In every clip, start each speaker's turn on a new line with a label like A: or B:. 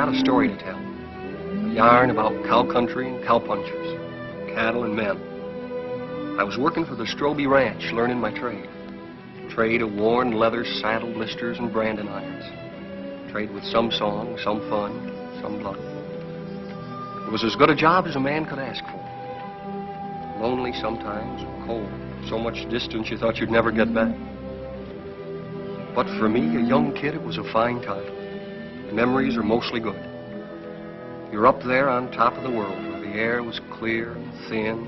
A: got a story to tell. A yarn about cow country and cowpunchers, cattle and men. I was working for the Strobe Ranch, learning my trade. Trade of worn leather saddle blisters and branding irons. Trade with some song, some fun, some blood. It was as good a job as a man could ask for. Lonely sometimes, cold. So much distance you thought you'd never get back. But for me, a young kid, it was a fine time. The memories are mostly good. You're up there on top of the world where the air was clear and thin.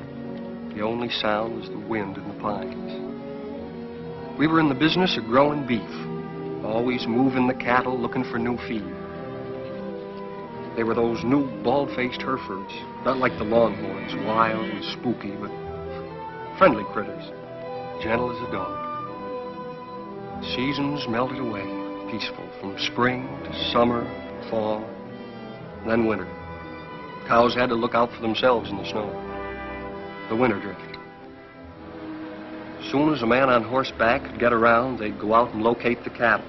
A: The only sound was the wind in the pines. We were in the business of growing beef, always moving the cattle, looking for new feed. They were those new bald-faced Herefords, not like the Longhorns, wild and spooky, but friendly critters, gentle as a dog. Seasons melted away, peaceful, from spring to summer, fall, and then winter. Cows had to look out for themselves in the snow. The winter drift. As soon as a man on horseback could get around, they'd go out and locate the cattle,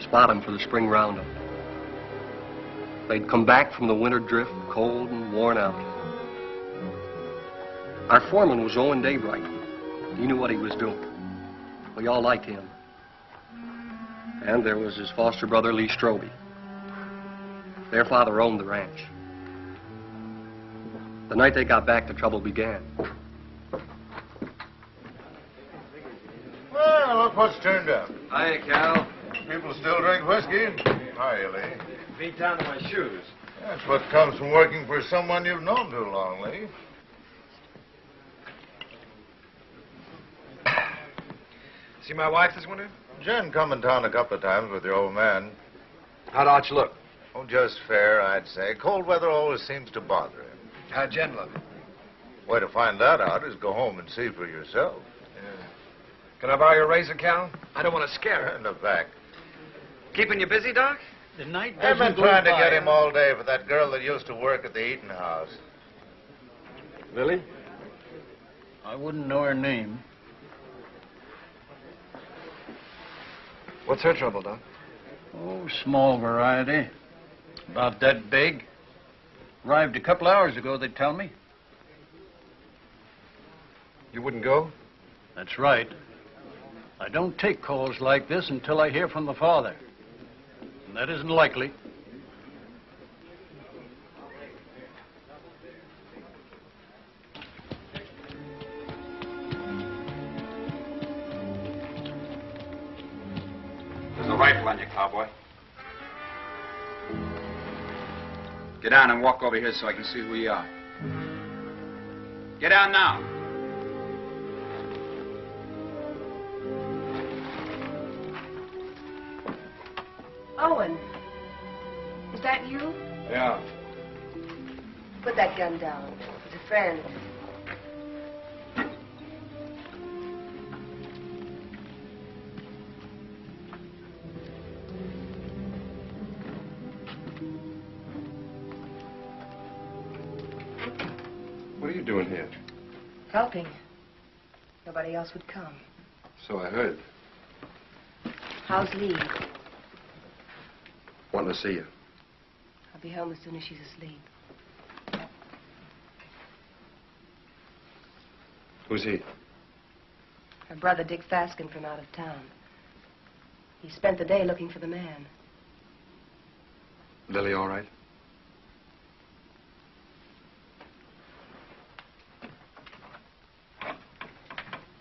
A: spot them for the spring roundup. They'd come back from the winter drift, cold and worn out. Our foreman was Owen Daybright. He knew what he was doing. We all liked him. And there was his foster brother, Lee Strobe. Their father owned the ranch. The night they got back, the trouble began.
B: Well, look what's turned up.
C: Hiya, Cal.
B: People still drink whiskey. Hiya, Lee.
C: Beat down to my shoes.
B: That's what comes from working for someone you've known too long, Lee.
C: See my wife this winter?
B: Jen come in town a couple of times with your old man.
C: How'd Arch look?
B: Oh, just fair, I'd say. Cold weather always seems to bother him.
C: How'd Jen look?
B: Way to find that out is go home and see for yourself.
C: Yeah. Can I borrow your razor, Cal? I don't want to scare her.
B: In the back.
C: Keeping you busy, Doc?
D: The night
B: I've
D: doesn't
B: been
D: go
B: trying to
D: by.
B: get him all day for that girl that used to work at the eating house.
C: Lily?
D: I wouldn't know her name.
C: What's her trouble, Doc?
D: Oh, small variety. About that big. Arrived a couple hours ago, they tell me.
C: You wouldn't go?
D: That's right. I don't take calls like this until I hear from the father. And that isn't likely.
E: There's a rifle on you, cowboy. Get down and walk over here so I can see who you are. Get down now.
F: Owen, is that you?
E: Yeah.
F: Put that gun down. It's a friend.
C: What are you doing here?
F: Helping. Nobody else would come.
C: So I heard.
F: How's Lee?
C: Wanting to see you.
F: I'll be home as soon as she's asleep.
C: Who's he?
F: Her brother, Dick Faskin, from out of town. He spent the day looking for the man.
C: Lily all right?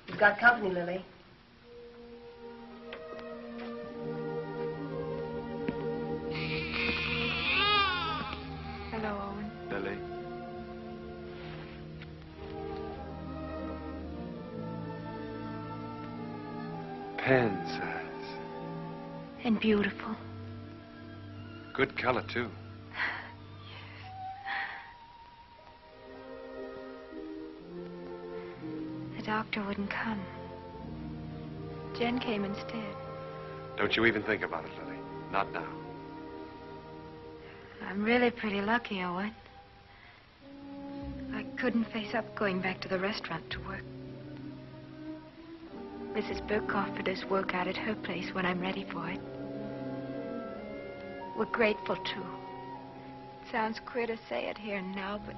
F: He's got company, Lily.
G: Hello, Owen.
C: Lily. Penzance.
G: And beautiful.
C: Good color, too.
G: The doctor wouldn't come. Jen came instead.
C: Don't you even think about it, Lily. Not now.
G: I'm really pretty lucky, Owen. I couldn't face up going back to the restaurant to work. Mrs. Burke offered us work out at her place when I'm ready for it. We're grateful, too. sounds queer to say it here and now, but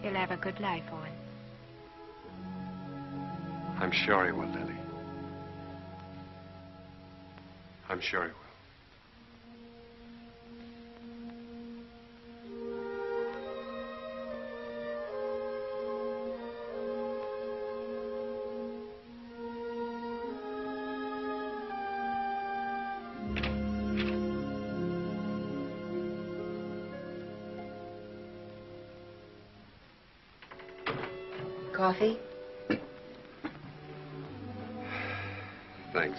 G: he'll have a good life, Owen.
A: I'm sure he will, Lily. I'm sure he will.
F: Coffee?
A: Thanks.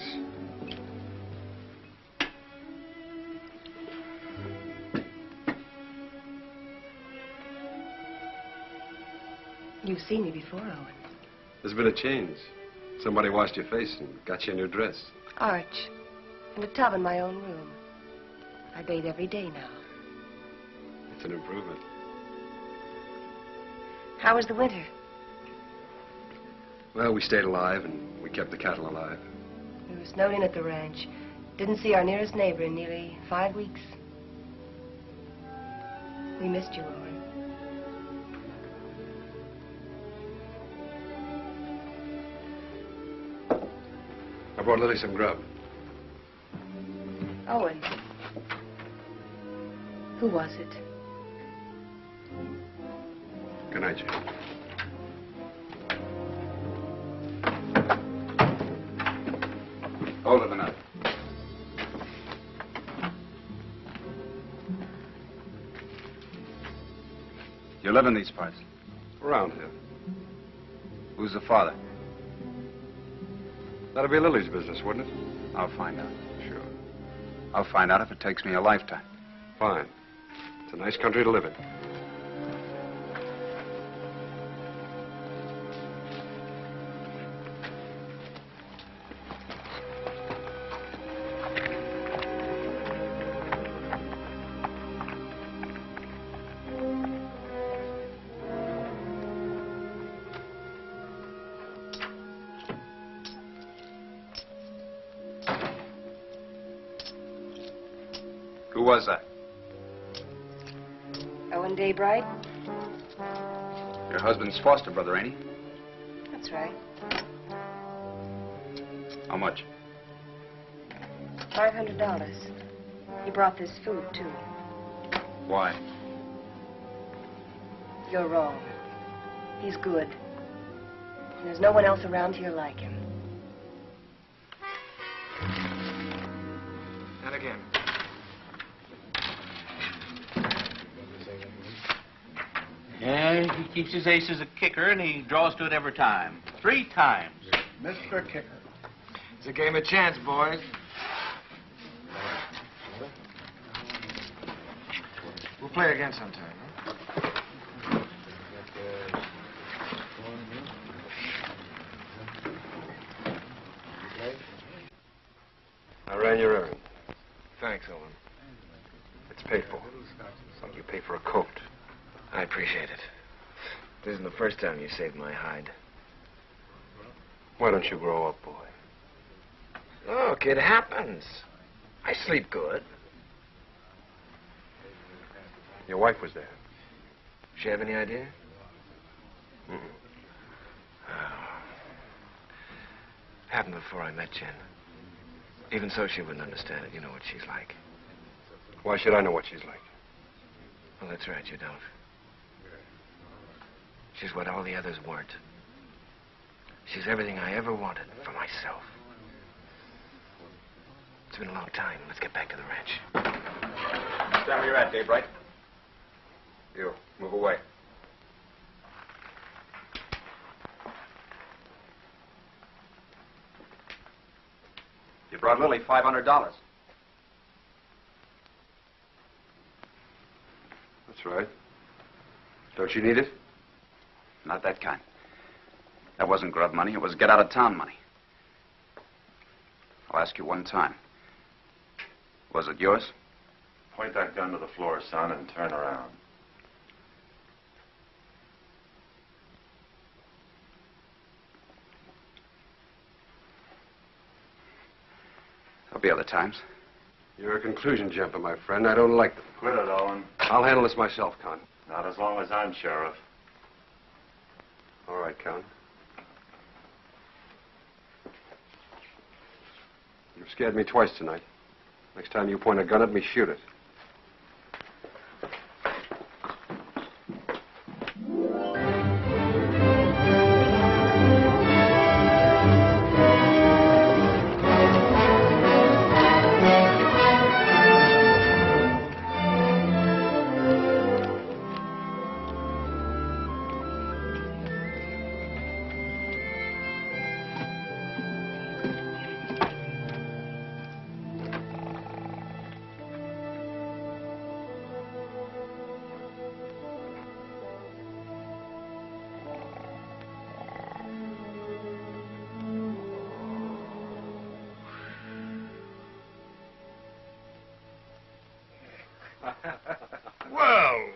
F: You've seen me before, Owen.
A: There's been a change. Somebody washed your face and got you a new dress.
F: Arch. And a tub in my own room. I bathe every day now.
A: It's an improvement.
F: How was the winter?
A: Well, we stayed alive and we kept the cattle alive.
F: We were snowed in at the ranch. Didn't see our nearest neighbor in nearly 5 weeks. We missed you, Owen.
A: I brought Lily some grub.
F: Owen. Who was it?
A: Good night, Jane.
E: Hold it a minute. You live in these parts?
A: Around here.
E: Who's the father?
A: That'll be Lily's business, wouldn't it?
E: I'll find out.
A: Sure.
E: I'll find out if it takes me a lifetime.
A: Fine. It's a nice country to live in.
E: Who was that?
F: Owen Daybright?
E: Your husband's foster brother, ain't he?
F: That's right.
E: How much?
F: $500. He brought this food, too.
E: Why?
F: You're wrong. He's good. And there's no one else around here like him.
C: And again.
H: Yeah, he keeps his ace as a kicker, and he draws to it every time. 3 times.
D: Mr. Kicker.
C: It's a game of chance, boys. We'll play again sometime, huh?
A: I ran your errand.
C: Thanks, Owen.
A: It's paid for. It's like you pay for a coat.
C: I appreciate it. This isn't the first time you saved my hide.
A: Why don't you grow up, boy?
C: Look, it happens. I sleep good.
A: Your wife was there.
C: She have any idea?
A: Mm-mm.
C: Happened before I met Jen. Even so, she wouldn't understand it. You know what she's like.
A: Why should I know what she's like?
C: Well, that's right, you don't. She's what all the others weren't. She's everything I ever wanted for myself. It's been a long time. Let's get back to the ranch.
E: Stand where you're at, Daybright. You, move away. You brought Lily $500.
A: That's right. Don't you need it?
E: Not that kind. That wasn't grub money. It was get-out-of-town money. I'll ask you one time. Was it yours?
I: Point that gun to the floor, son, and turn around.
E: There'll be other times.
J: You're a conclusion jumper, my friend. I don't like them.
I: Quit it, Owen.
J: I'll handle this myself, Con.
I: Not as long as I'm sheriff.
J: All right, Con. You've scared me twice tonight. Next time you point a gun at me, shoot it.
K: Well,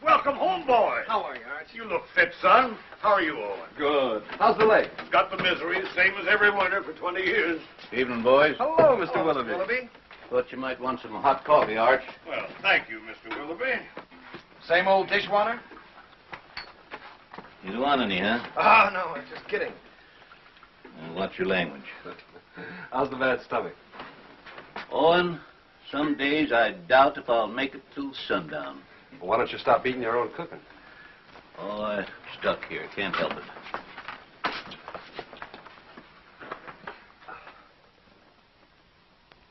K: welcome home, boy.
L: How are you, Arch?
K: You look fit, son. How are you, Owen?
L: Good.
J: How's the leg?
K: Got the misery, same as every winter for 20 years.
H: Evening, boys.
J: Hello, Mr. Willoughby.
H: Thought you might want some hot coffee, Arch.
K: Well, thank you, Mr. Willoughby.
L: Same old dishwater?
H: You don't want any, huh?
L: Oh, no, I'm just kidding.
H: Watch your language.
J: How's the bad stomach?
H: Owen, some days I doubt if I'll make it till sundown.
J: Well, why don't you stop eating your own cooking?
H: Oh, I'm stuck here. Can't help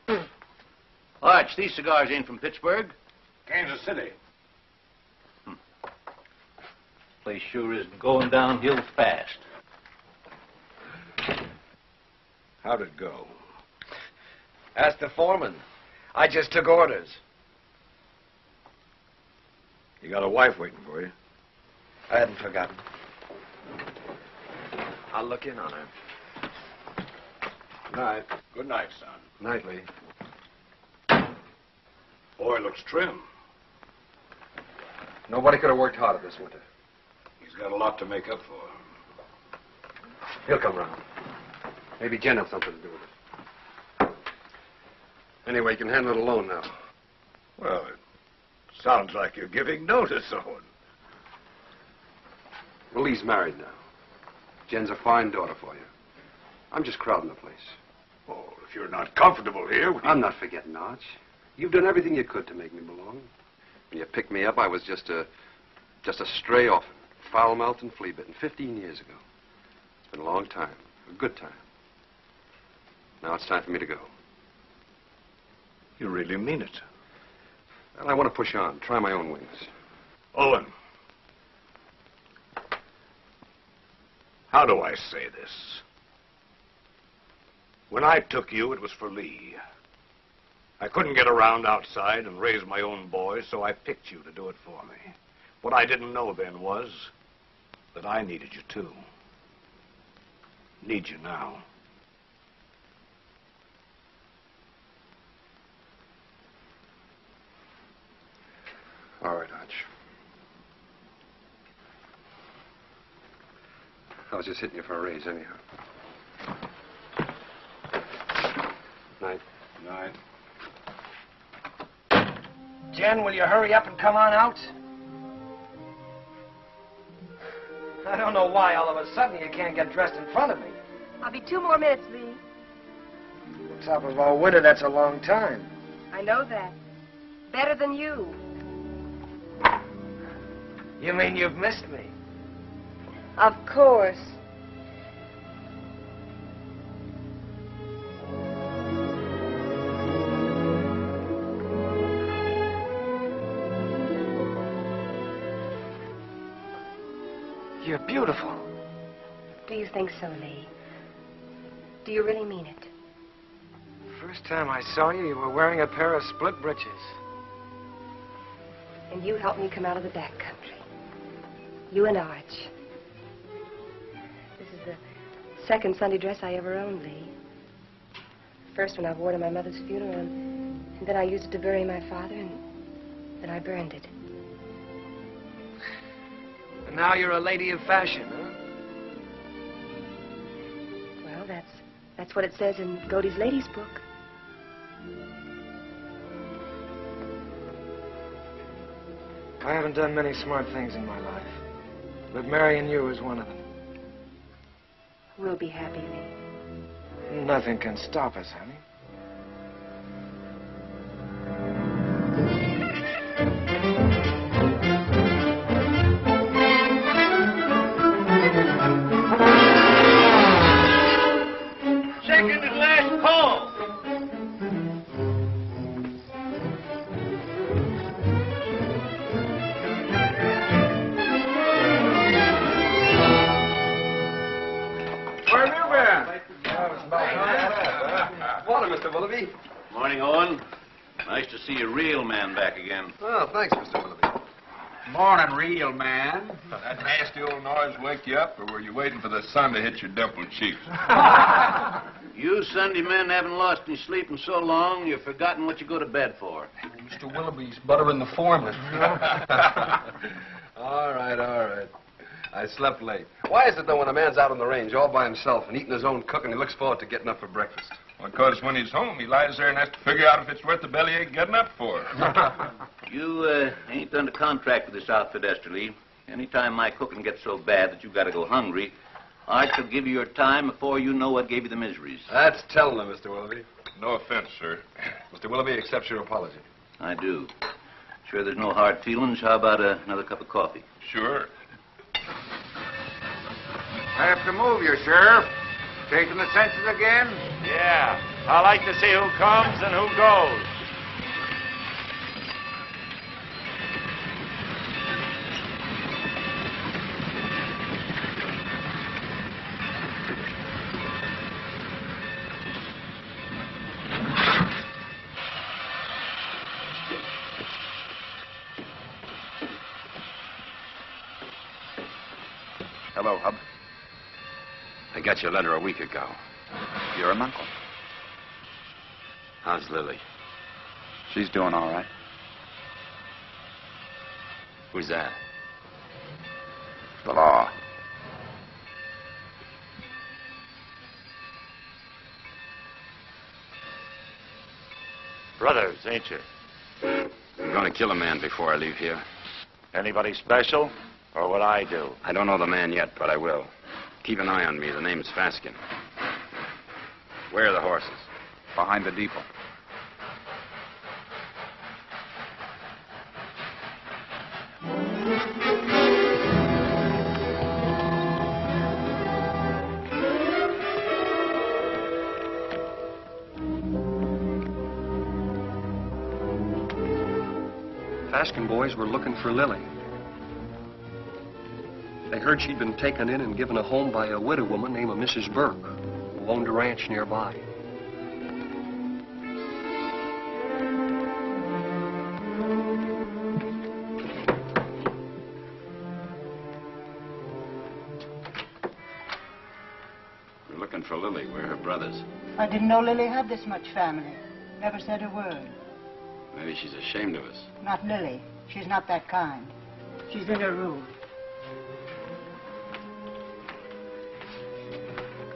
H: it. Arch, these cigars ain't from Pittsburgh.
K: Kansas City.
H: Place sure is going downhill fast.
K: How'd it go?
L: Ask the foreman. I just took orders.
K: You got a wife waiting for you.
L: I hadn't forgotten. I'll look in on her.
J: Night.
K: Good night, son.
J: Nightly.
K: Boy looks trim.
J: Nobody could have worked harder this winter.
K: He's got a lot to make up for.
J: He'll come round. Maybe Jen had something to do with it. Anyway, you can handle it alone now.
K: Well, it sounds like you're giving notice, Owen.
J: Well, Lee's married now. Jen's a fine daughter for you. I'm just crowding the place.
K: Oh, if you're not comfortable here...
J: I'm not forgetting, Arch. You've done everything you could to make me belong. When you picked me up, I was just a stray orphan, foul-mouthed and flea-bitten 15 years ago. It's been a long time, a good time. Now it's time for me to go.
K: You really mean it?
J: Well, I want to push on, try my own wings.
K: Owen. How do I say this? When I took you, it was for Lee. I couldn't get around outside and raise my own boys, so I picked you to do it for me. What I didn't know then was that I needed you too. Need you now.
J: All right, Arch. I was just hitting you for a raise anyhow. Night.
K: Night.
L: Jen, will you hurry up and come on out? I don't know why all of a sudden you can't get dressed in front of me.
F: I'll be 2 more minutes, Lee.
L: On top of all winter, that's a long time.
F: I know that. Better than you.
L: You mean you've missed me?
F: Of course.
L: You're beautiful.
F: Do you think so, Lee? Do you really mean it?
L: First time I saw you, you were wearing a pair of split breeches.
F: And you helped me come out of the back country. You and Arch. This is the second Sunday dress I ever owned, Lee. First one I wore to my mother's funeral, and then I used it to bury my father, and then I burned it.
L: And now you're a lady of fashion, huh?
F: Well, that's what it says in Godey's Ladies' Book.
L: I haven't done many smart things in my life, but marrying you is one of them.
F: We'll be happy, Lee.
L: Nothing can stop us, honey.
H: Second and last call.
E: Where have you been?
J: Morning, Mr. Willoughby.
M: Morning, Owen. Nice to see a real man back again.
J: Oh, thanks, Mr. Willoughby.
H: Morning, real man.
N: That nasty old noise wake you up, or were you waiting for the sun to hit your dimpled cheeks?
M: You Sunday men haven't lost any sleep in so long, you've forgotten what you go to bed for.
A: Mr. Willoughby's buttering the foreman.
J: All right. I slept late. Why is it, though, when a man's out on the range all by himself and eating his own cooking, he looks forward to getting up for breakfast?
N: Because when he's home, he lies there and has to figure out if it's worth the bellyache getting up for.
M: You ain't under contract with this outfit, Esterly. Anytime my cooking gets so bad that you got to go hungry, I shall give you your time before you know what gave you the miseries.
J: That's telling him, Mr. Willoughby.
N: No offense, sir.
J: Mr. Willoughby accepts your apology.
M: I do. Sure there's no hard feelings. How about another cup of coffee?
N: Sure.
E: I have to move you, Sheriff. Taking the census again?
I: Yeah. I like to see who comes and who goes.
E: Hello, Hub.
J: I got your letter a week ago.
E: You're an uncle.
J: How's Lily?
E: She's doing all right.
J: Who's that?
E: The law.
I: Brothers, ain't you?
J: I'm going to kill a man before I leave here.
I: Anybody special? Or what I do?
J: I don't know the man yet, but I will. Keep an eye on me. The name's Faskin. Where are the horses?
E: Behind the depot.
A: Faskin boys were looking for Lily. They heard she'd been taken in and given a home by a widow woman named Mrs. Burke, who owned a ranch nearby.
J: We're looking for Lily. We're her brothers.
O: I didn't know Lily had this much family. Never said a word.
J: Maybe she's ashamed of us.
O: Not Lily. She's not that kind. She's in her room.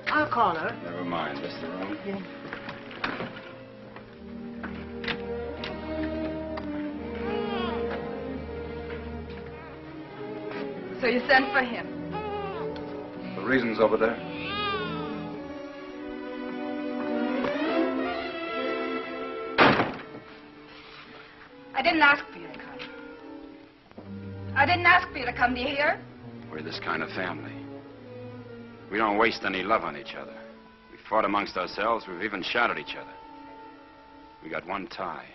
O: I'll call her.
J: Never mind. This the room?
O: Yeah.
G: So you sent for him?
E: The reason's over there.
G: I didn't ask for you to come. I didn't ask for you to come. Do you hear?
J: We're this kind of family. We don't waste any love on each other. We fought amongst ourselves. We've even shot at each other. We got one tie.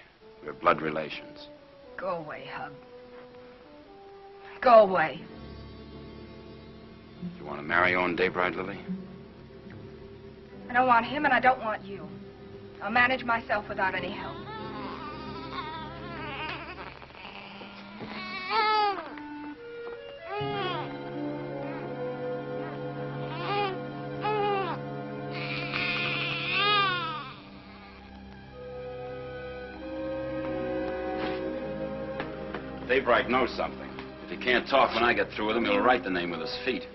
J: We're blood relations.
G: Go away, Hub. Go away.
J: You want to marry Owen Daybright, Lily?
G: I don't want him and I don't want you. I'll manage myself without any help.
J: Daybright knows something. If he can't talk when I get through with him, he'll write the name with his feet.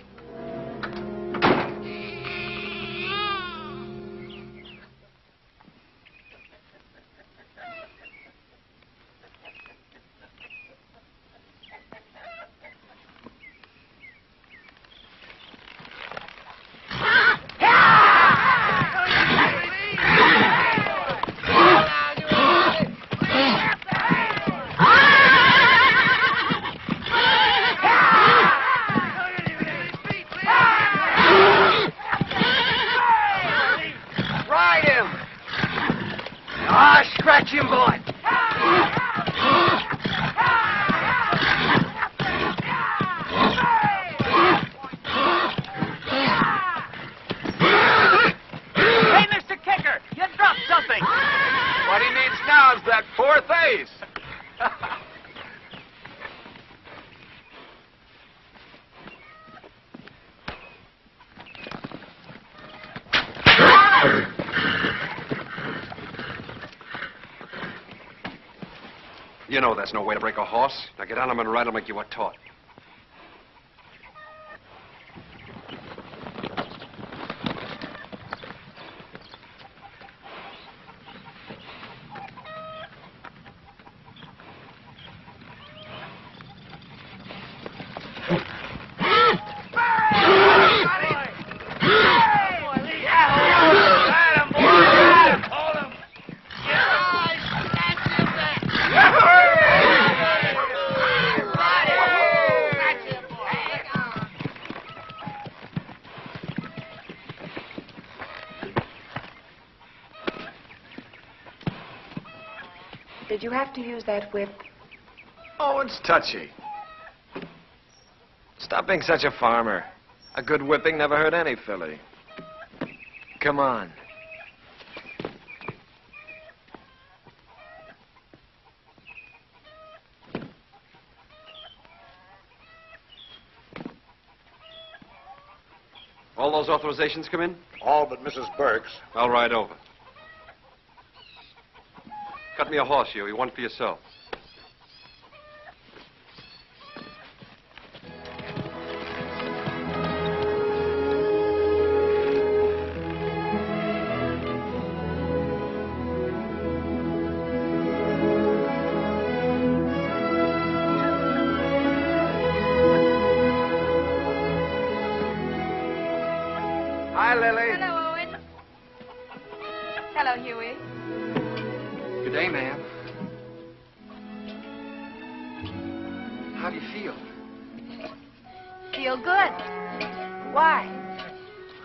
J: You know that's no way to break a horse. Now get on him and ride him like you were taught.
F: Did you have to use that whip?
B: Oh, it's touchy. Stop being such a farmer. A good whipping never hurt any filly. Come on.
J: All those authorizations come in?
K: All but Mrs. Burke's.
J: I'll ride over. Cut me a horse, Huey. One for yourself.
B: Hi, Lily.
G: Hello, Owen. Hello, Huey.
A: Good day, ma'am. How do you feel?
G: Feel good. Why?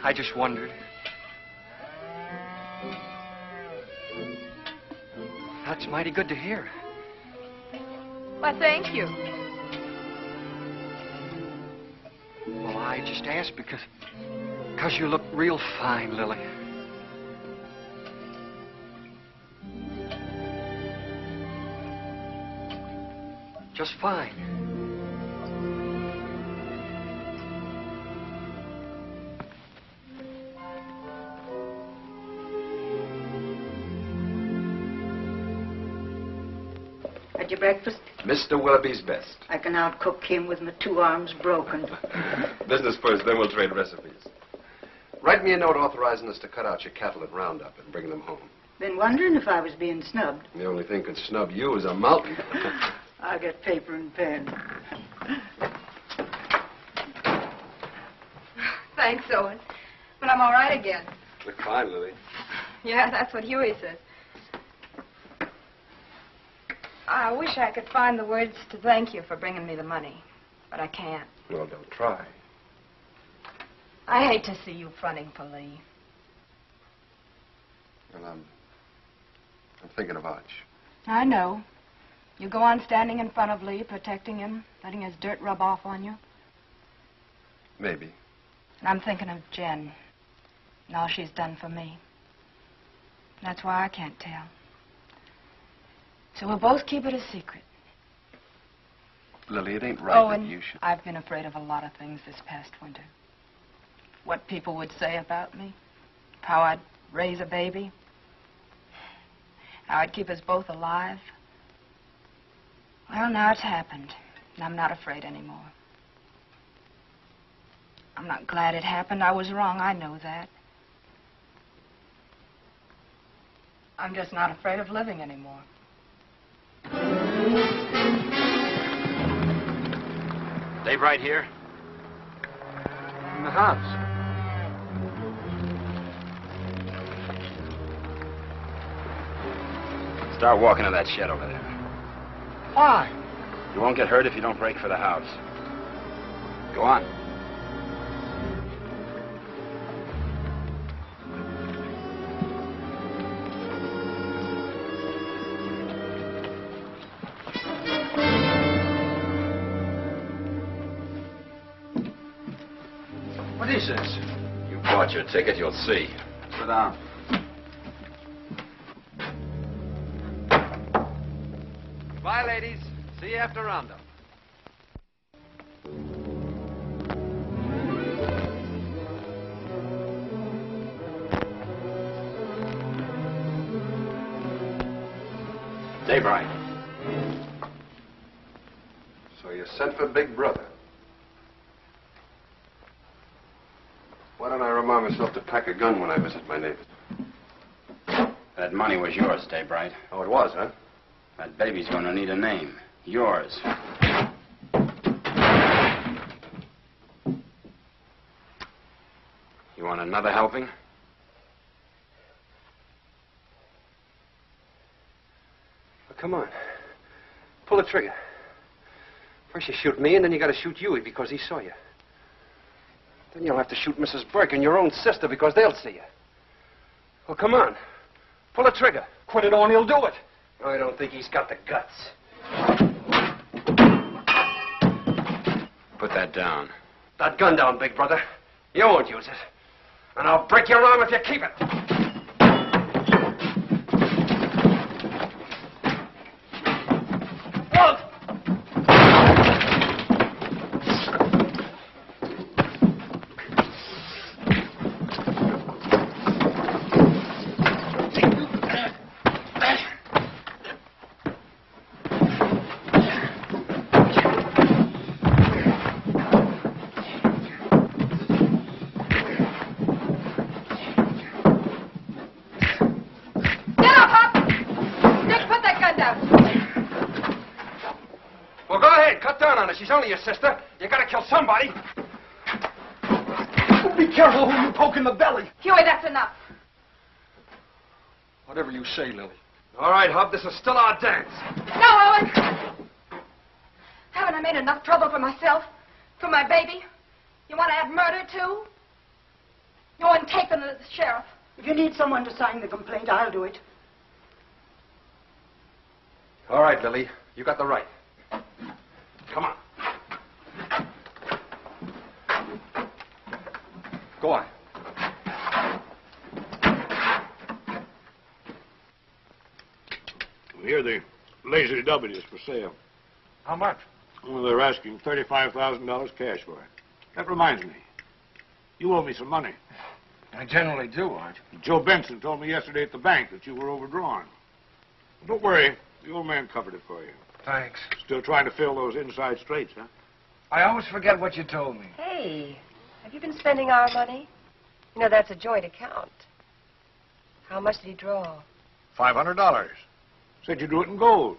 A: I just wondered. That's mighty good to hear.
G: Why, thank you.
A: Well, I just asked because you look real fine, Lily. Just fine.
O: Had your breakfast?
J: Mr. Willoughby's best.
O: I can outcook him with my 2 arms broken.
J: Business first, then we'll trade recipes. Write me a note authorizing us to cut out your cattle at Roundup and bring them home.
O: Been wondering if I was being snubbed.
J: The only thing could snub you is a mountain.
O: I'll get paper and pen.
G: Thanks, Owen. But I'm all right again.
J: Look fine, Lily.
G: Yeah, that's what Huey says. I wish I could find the words to thank you for bringing me the money, but I can't.
J: Well, don't try.
G: I hate to see you fronting for Lee.
J: Well, I'm thinking of Arch.
G: I know. You go on standing in front of Lee, protecting him, letting his dirt rub off on you.
J: Maybe.
G: And I'm thinking of Jen and all she's done for me. That's why I can't tell. So we'll both keep it a secret.
J: Lily, it ain't right that
G: Owen,
J: you should...
G: I've been afraid of a lot of things this past winter. What people would say about me, how I'd raise a baby, how I'd keep us both alive. Well, now it's happened, and I'm not afraid anymore. I'm not glad it happened. I was wrong. I know that. I'm just not afraid of living anymore.
C: Dave right here?
A: In the house.
C: Start walking to that shed over there.
A: Why?
C: You won't get hurt if you don't break for the house. Go on.
A: What is this?
J: You bought your ticket, you'll see.
E: Sit down.
J: Bye, ladies. See you after Roundup.
C: Dave Wright.
J: sent for Big Brother. Why don't I remind myself to pack a gun when I visit my neighbors?
P: That money was yours, Daybright.
J: Oh, it was, huh?
P: That baby's going to need a name. Yours.
J: You want another helping? Well, come on. Pull the trigger. First you shoot me, and then you got to shoot Huey because he saw you. Then you'll have to shoot Mrs. Burke and your own sister because they'll see you. Well, come on. Pull the trigger.
L: Quit it on, he'll do it.
J: I don't think he's got the guts. Put that down.
L: That gun down, Big Brother. You won't use it. And I'll break your arm if you keep it.
J: She's only your sister. You gotta kill somebody.
L: Be careful who you poke in the belly.
G: Huey, that's enough.
L: Whatever you say, Lily.
J: All right, Hub, this is still our dance.
G: No, Owen. Haven't I made enough trouble for myself? For my baby? You want to add murder, too? Owen, take them to the sheriff.
O: If you need someone to sign the complaint, I'll do it.
J: All right, Lily. You got the right. Come on. Go on.
K: Here the Lazy W is for sale.
L: How much?
K: Well, they're asking $35,000 cash for it. That reminds me. You owe me some money.
L: I generally do, Art.
K: Joe Benson told me yesterday at the bank that you were overdrawn. Don't worry. The old man covered it for you.
L: Thanks.
K: Still trying to fill those inside straights, huh?
L: I always forget what you told me.
F: Hey, have you been spending our money? You know, that's a joint account. How much did he draw?
K: $500. Said you do it in gold.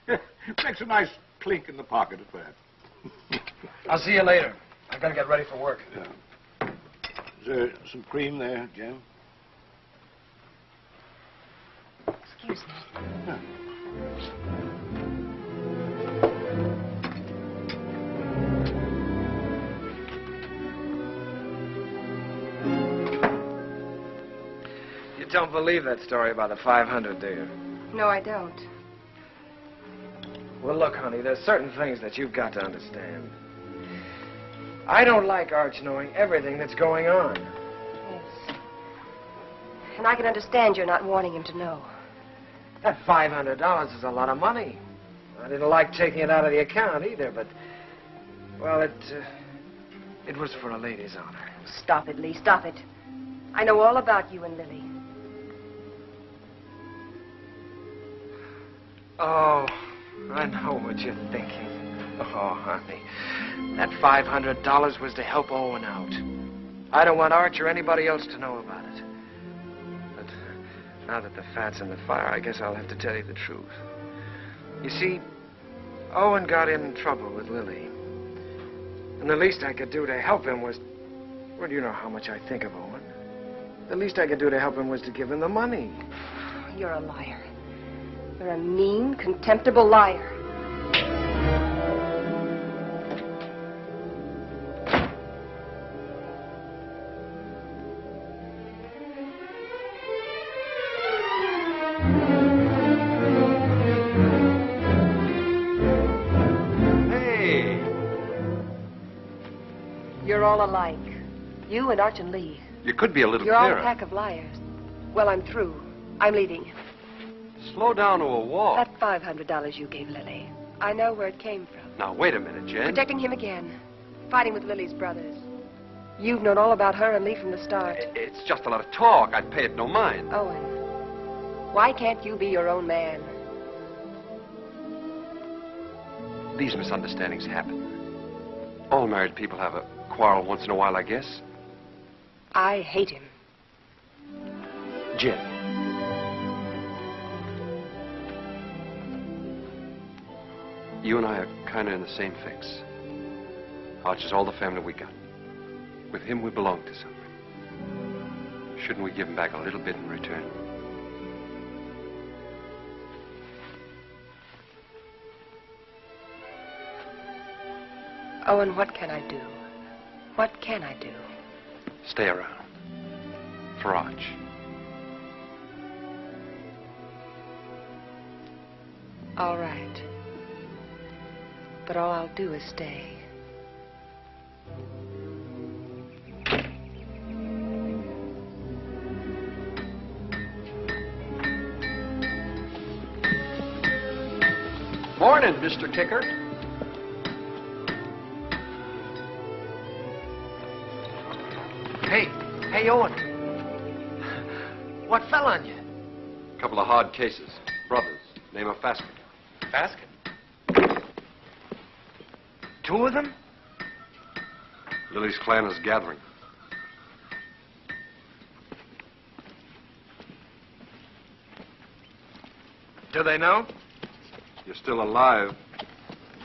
K: Makes a nice clink in the pocket at that.
L: I'll see you later. I've got to get ready for work.
K: Yeah. Is there some cream there, Jim?
F: Excuse me.
K: Yeah.
L: You don't believe that story about the 500, do you?
F: No, I don't.
L: Well, look, honey, there's certain things that you've got to understand. I don't like Arch knowing everything that's going on.
F: Yes. And I can understand you're not wanting him to know.
L: That $500 is a lot of money. I didn't like taking it out of the account either, but, well, it was for a lady's honor.
F: Stop it, Lee, stop it. I know all about you and Lily.
L: Oh, I know what you're thinking. Oh, honey, that $500 was to help Owen out. I don't want Arch or anybody else to know about it. But now that the fat's in the fire, I guess I'll have to tell you the truth. You see, Owen got in trouble with Lily. And the least I could do to help him was... Well, you know how much I think of Owen. The least I could do to help him was to give him the money.
F: You're a liar. You're a mean, contemptible liar.
J: Hey!
F: You're all alike. You and Arch and Lee.
J: You could be a little
F: You're all
J: clearer.
F: a pack of liars. Well, I'm through. I'm leaving.
J: Slow down to a walk.
F: That $500 you gave Lily, I know where it came from.
J: Now, wait a minute, Jen.
F: Protecting him again. Fighting with Lily's brothers. You've known all about her and Lee from the start.
J: It's just a lot of talk. I'd pay it no mind.
F: Owen, why can't you be your own man?
J: these misunderstandings happen. All married people have a quarrel once in a while, I guess.
F: I hate him.
J: Jen. You and I are kind of in the same fix. Arch is all the family we got. With him, we belong to something. Shouldn't we give him back a little bit in return?
F: Owen, what can I do? What can I do?
J: Stay around. For Arch.
F: All right. But all I'll do is stay.
D: Morning, Mr. Kicker.
L: Hey, Owen. What fell on you?
J: A couple of hard cases. Brothers. Name of Faskin.
L: Faskin? 2 of them?
J: Lily's clan is gathering.
L: Do they know?
J: You're still alive.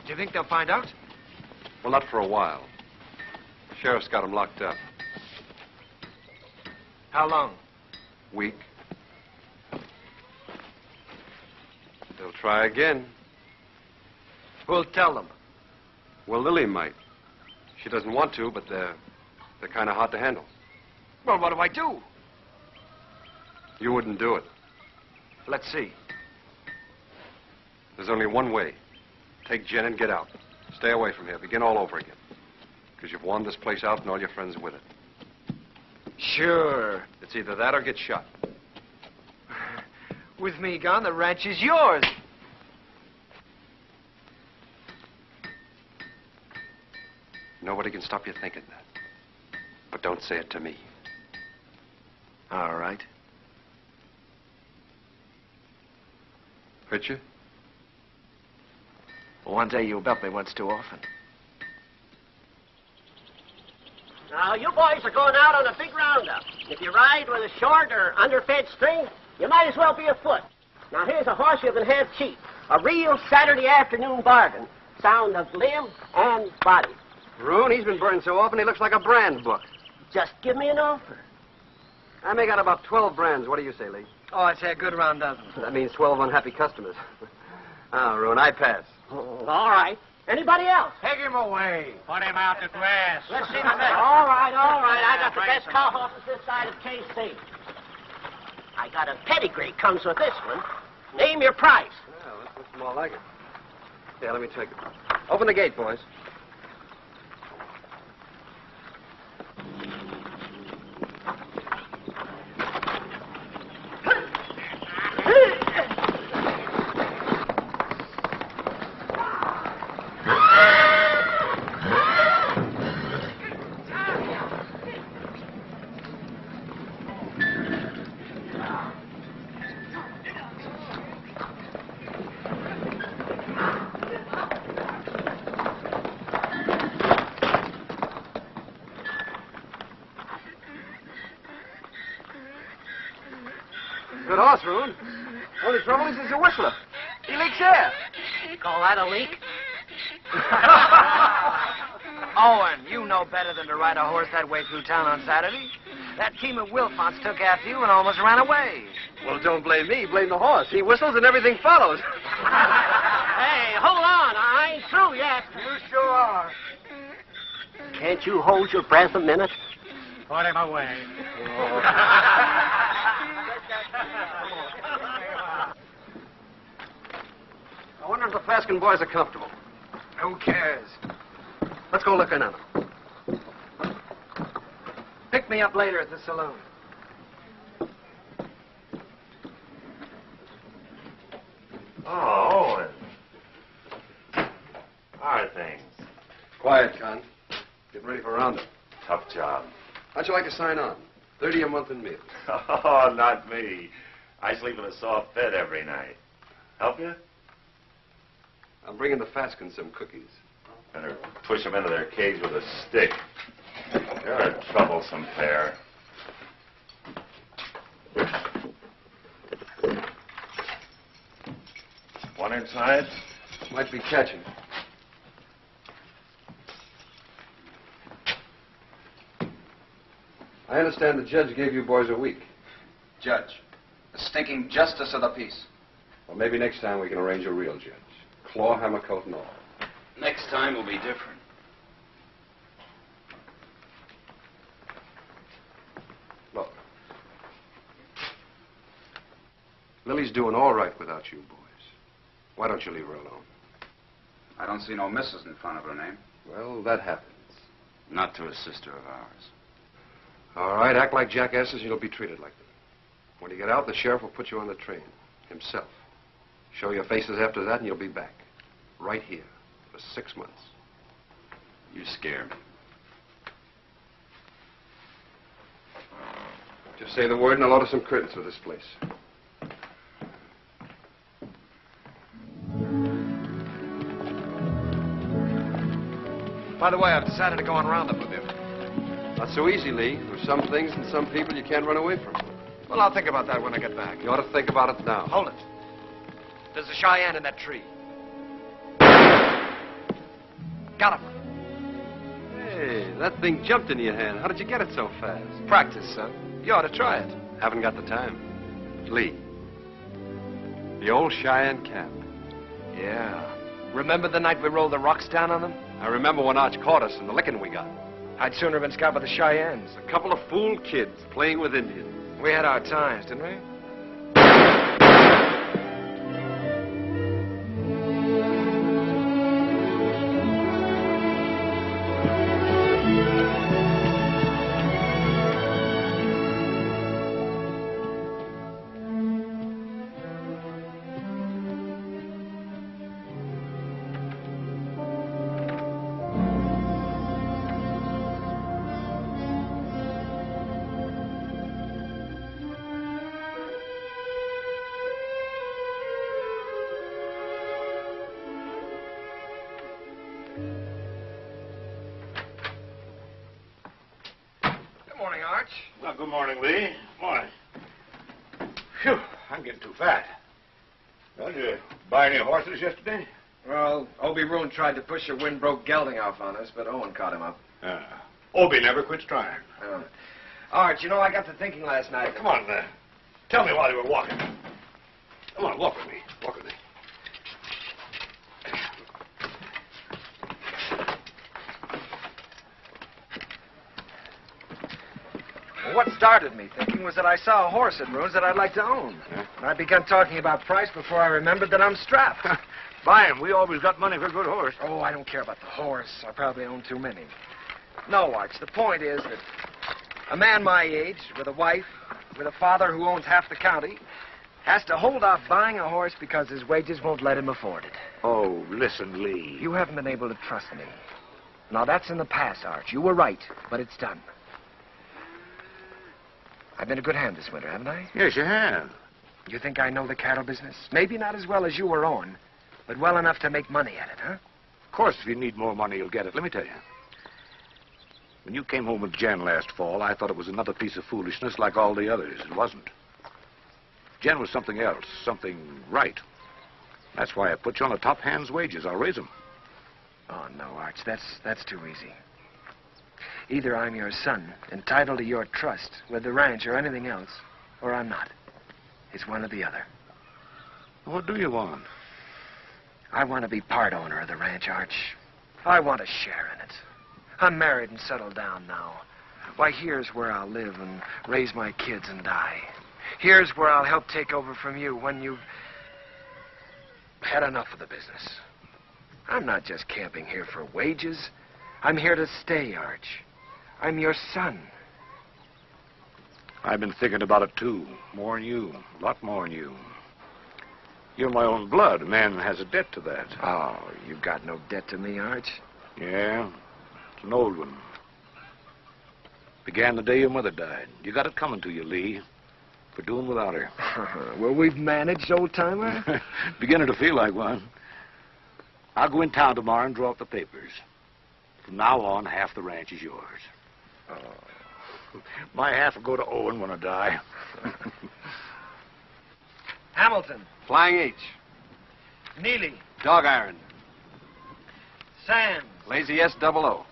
L: Do you think they'll find out?
J: Well, not for a while. Sheriff's got him locked up.
L: How long?
J: Week. They'll try again.
L: Who'll tell them?
J: Well, Lily might. She doesn't want to, but they're kind of hard to handle.
L: Well, what do I do?
J: You wouldn't do it.
L: Let's see.
J: There's only one way. Take Jen and get out. Stay away from here. Begin all over again. Because you've won this place out and all your friends with it.
L: Sure.
J: It's either that or get shot.
L: With me gone, the ranch is yours.
J: Nobody can stop you thinking that. But don't say it to me.
L: All right.
J: Hurt you?
L: One day you'll belt me once too often.
Q: Now, you boys are going out on a big roundup. If you ride with a short or underfed string, you might as well be afoot. Now, here's a horse you can have cheap. A real Saturday afternoon bargain. Sound of limb and body.
J: Roon, he's been burned so often he looks like a brand book.
Q: Just give me an offer.
J: I may got about 12 brands. What do you say, Lee?
L: Oh, it's a good round dozen.
J: That means 12 unhappy customers. Roon, I pass.
Q: All right. Anybody else?
D: Take him away. Put him out to grass.
Q: Let's see the next. All right. I got the best cow horses this side of KC. I got a pedigree comes with this one. Name your price.
J: Well, this looks more like it. Yeah, let me take it. Open the gate, boys. Good horse, Roon. Only trouble is he's a whistler. He leaks air.
Q: Call that a leak?
L: Owen, you know better than to ride a horse that way through town on Saturday. That team of Wilfonts took after you and almost ran away.
J: Well, don't blame me. Blame the horse. He whistles and everything follows.
Q: Hey, hold on. I ain't through yet.
L: You sure are.
Q: Can't you hold your breath a minute?
D: Put him away.
J: I wonder if the Faskin boys are comfortable.
L: Who cares?
J: Let's go look in on them.
L: Pick me up later at the saloon.
I: Oh, Owen. How are things?
J: Quiet, Con. Getting ready for roundup.
I: Tough job.
J: How'd you like to sign on? 30 a month in meals.
I: Oh, not me. I sleep in a soft bed every night. Help you?
J: I'm bringing the Faskins some cookies.
I: Better push them into their cage with a stick. They're a troublesome pair. One inside?
J: Might be catching. I understand the judge gave you boys a week.
L: Judge, the stinking justice of the peace.
J: Well, maybe next time we can arrange a real judge. Claw, hammer, coat, and all.
P: Next time will be different.
J: Look. Lily's doing all right without you boys. Why don't you leave her alone?
E: I don't see no missus in front of her name.
J: Well, that happens.
P: Not to a sister of ours.
J: All right, act like jackasses and you'll be treated like them. When you get out, the sheriff will put you on the train. Himself. Show your faces after that and you'll be back. Right here. For 6 months.
P: You scare me.
J: Just say the word and I'll order some curtains for this place.
L: By the way, I've decided to go on roundup with you.
J: Not so easy, Lee. There's some things and some people you can't run away from.
L: Well, I'll think about that when I get back.
J: You ought to think about it now.
L: Hold it. There's a Cheyenne in that tree. Got him.
J: Hey, that thing jumped into your hand. How did you get it so fast?
L: Practice, son. You ought to try it.
J: Haven't got the time. Lee. The old Cheyenne cap.
L: Yeah. Remember the night we rolled the rocks down on them?
J: I remember when Arch caught us and the licking we got.
L: I'd sooner have been scalped by the Cheyennes.
J: A couple of fool kids playing with Indians.
L: We had our times, didn't we?
K: Well, good morning, Lee. Morning. Phew, I'm getting too fat. Well, did you buy any horses yesterday?
L: Well, Obie Roon tried to push a wind-broke gelding off on us, but Owen caught him up.
K: Obie never quits trying.
L: Arch, you know, I got to thinking last night.
K: Come on, tell me while you were walking. Come on, walk with me. Walk with me.
L: What started me thinking was that I saw a horse at Roon's that I'd like to own. And I began talking about price before I remembered that I'm strapped.
K: Buy him. We always got money for a good horse.
L: Oh, I don't care about the horse. I probably own too many. No, Arch, the point is that a man my age, with a wife, with a father who owns half the county, has to hold off buying a horse because his wages won't let him afford it.
K: Oh, listen, Lee.
L: You haven't been able to trust me. Now, that's in the past, Arch. You were right, but it's done. I've been a good hand this winter, haven't I?
K: Yes, you have.
L: You think I know the cattle business? Maybe not as well as you or Owen, but well enough to make money at it, huh?
K: Of course, if you need more money, you'll get it. Let me tell you. When you came home with Jen last fall, I thought it was another piece of foolishness like all the others. It wasn't. Jen was something else, something right. That's why I put you on the top hand's wages. I'll raise them.
L: Oh, no, Arch, that's too easy. Either I'm your son, entitled to your trust, with the ranch or anything else, or I'm not. It's one or the other.
K: What do you want?
L: I want to be part owner of the ranch, Arch. I want a share in it. I'm married and settled down now. Why, here's where I'll live and raise my kids and die. Here's where I'll help take over from you when you've had enough of the business. I'm not just camping here for wages. I'm here to stay, Arch. I'm your son.
K: I've been thinking about it, too. More than you. A lot more than you. You're my own blood. A man has a debt to that.
L: Oh, you've got no debt to me, Arch.
K: Yeah, it's an old one. Began the day your mother died. You got it coming to you, Lee, for doing without her.
L: Well, we've managed, old-timer.
K: Beginning to feel like one. I'll go in town tomorrow and draw up the papers. From now on, half the ranch is yours. Oh. My half will go to Owen when I die.
L: Hamilton.
J: Flying H.
L: Neely.
J: Dog Iron.
L: Sands.
J: Lazy S double O.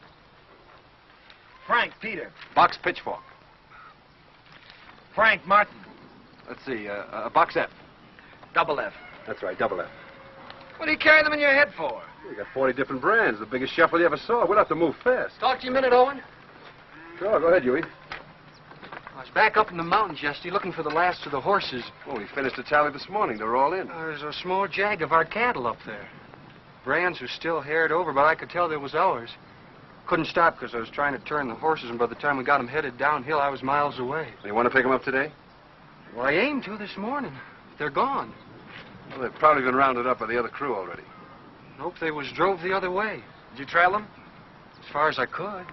L: Frank Peter.
J: Box Pitchfork.
L: Frank Martin.
J: Let's see, Box F.
L: Double F.
J: That's right, double F.
L: What do you carry them in your head for?
J: We got 40 different brands. The biggest shuffle you ever saw. We'll have to move fast.
R: Talk to you a minute, Owen.
J: Sure, go ahead, Huey.
R: I was back up in the mountains yesterday looking for the last of the horses.
J: Well, we finished the tally this morning. They're all in.
R: There's a small jag of our cattle up there. Brands were still haired over, but I could tell they was ours. Couldn't stop because I was trying to turn the horses, and by the time we got them headed downhill, I was miles away.
J: You want to pick them up today?
R: Well, I aimed to this morning. They're gone.
J: Well, they've probably been rounded up by the other crew already.
R: Nope, they was drove the other way.
L: Did you trail them?
R: As far as I could.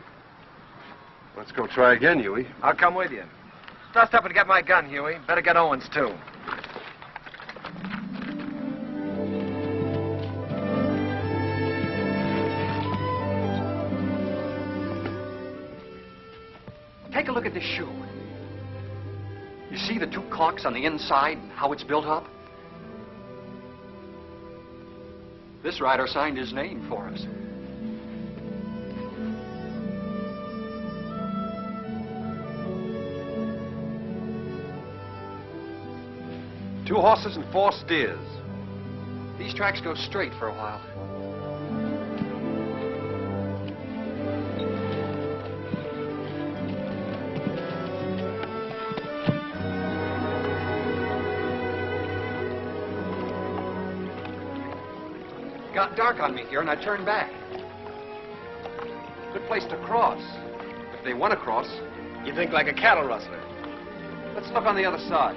J: Let's go try again, Huey.
L: I'll come with you. Dust up and get my gun, Huey. Better get Owen's, too.
R: Take a look at this shoe. You see the two caulks on the inside and how it's built up? This rider signed his name for us.
J: Two horses and 4 steers.
R: These tracks go straight for a while. Got dark on me here, and I turned back. Good place to cross. If they want to cross.
L: You think like a cattle rustler?
R: Let's look on the other side.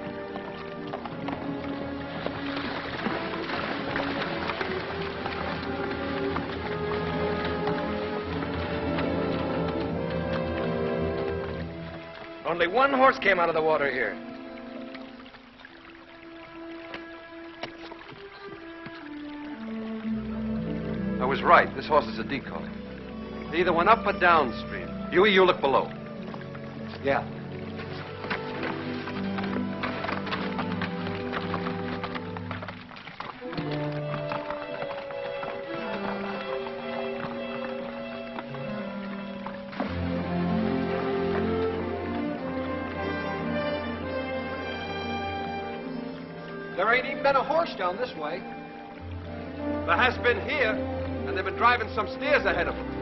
L: Only one horse came out of the water here.
J: I was right. This horse is a decoy. They either went up or downstream. Huey, you look below.
R: Yeah. There ain't even been a horse down this way.
J: There has been here, and they've been driving some steers ahead of them.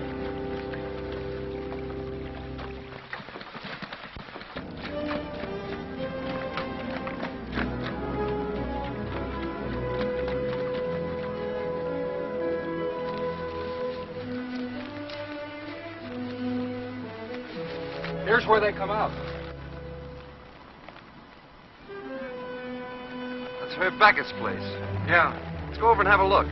R: Here's where they come out.
J: That's Herb Beckett's place.
R: Yeah.
J: Let's go over and have a look.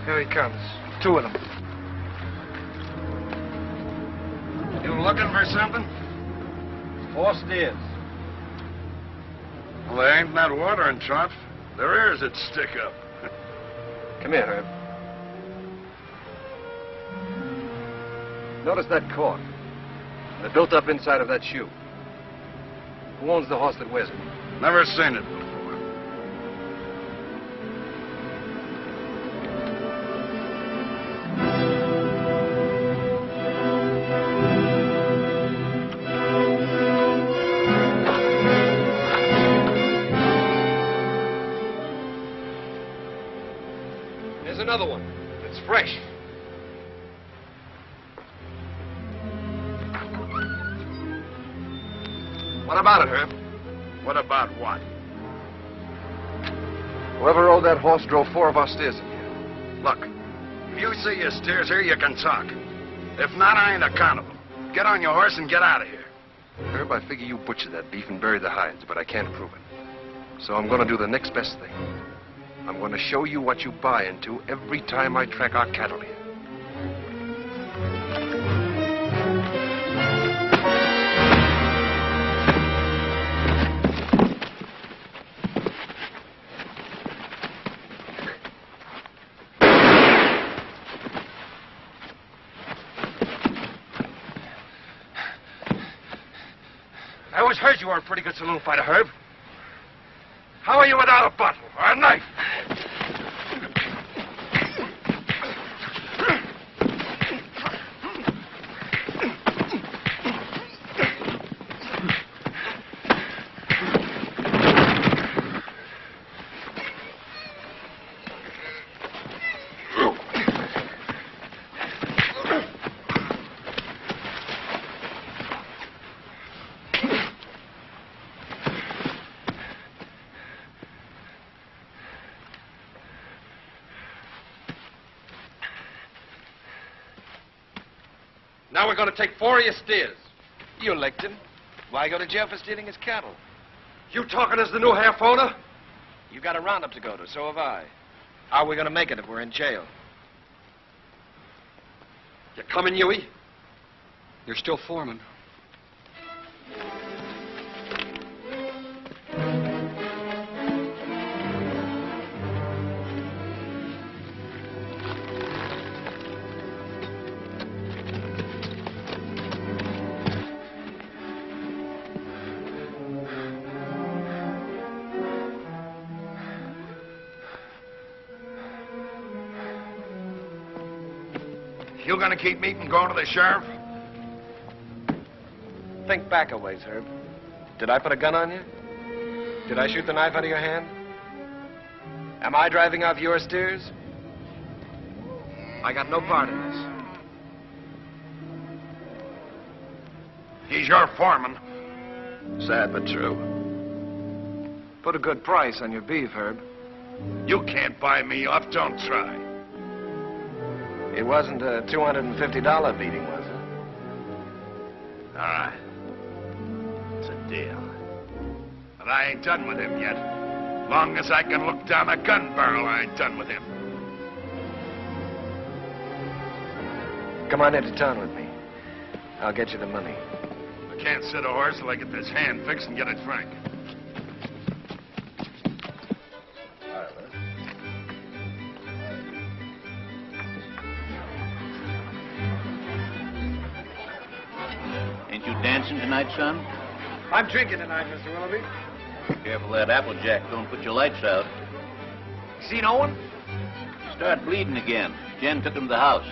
L: Here he comes. 2 of them.
K: You looking for something?
J: 4 steers.
K: Well, there ain't that water in trough. There is that stick up.
J: Come here, Herb. Notice that cork. They're built up inside of that shoe. Who owns the horse that wears it?
K: Never seen it before.
J: Here's another one. It's fresh. What about it, Herb?
K: What about what?
J: Whoever rode that horse drove 4 of our steers in here.
K: Look, if you see your steers here, you can talk. If not, I ain't accountable. Get on your horse and get out of here.
J: Herb, I figure you butchered that beef and buried the hides, but I can't prove it. So I'm going to do the next best thing. I'm going to show you what you buy into every time I track our cattle here.
K: I always heard you were a pretty good saloon fighter, Herb. How are you without a bottle or a knife?
J: Now we're going to take 4 of your steers.
L: You licked him. Why go to jail for stealing his cattle?
J: You talking as the new half owner?
L: You got a roundup to go to, so have I. How are we going to make it if we're in jail?
J: You coming, Huey?
R: You're still foreman.
K: You gonna keep me from going to the sheriff?
L: Think back a ways, Herb. Did I put a gun on you? Did I shoot the knife out of your hand? Am I driving off your steers? I got no part in this.
K: He's your foreman.
L: Sad but true. Put a good price on your beef, Herb.
K: You can't buy me off, don't try.
L: It wasn't a $250 beating, was it?
K: All right. It's a deal. But I ain't done with him yet. Long as I can look down a gun barrel, I ain't done with him.
L: Come on into town with me. I'll get you the money.
K: I can't sit a horse till I get this hand fixed and get it frank.
M: Ain't you dancing tonight, son?
L: I'm drinking tonight, Mr. Willoughby.
M: Careful that Applejack don't put your lights out.
L: See no one?
M: Start bleeding again. Jen took him to the house.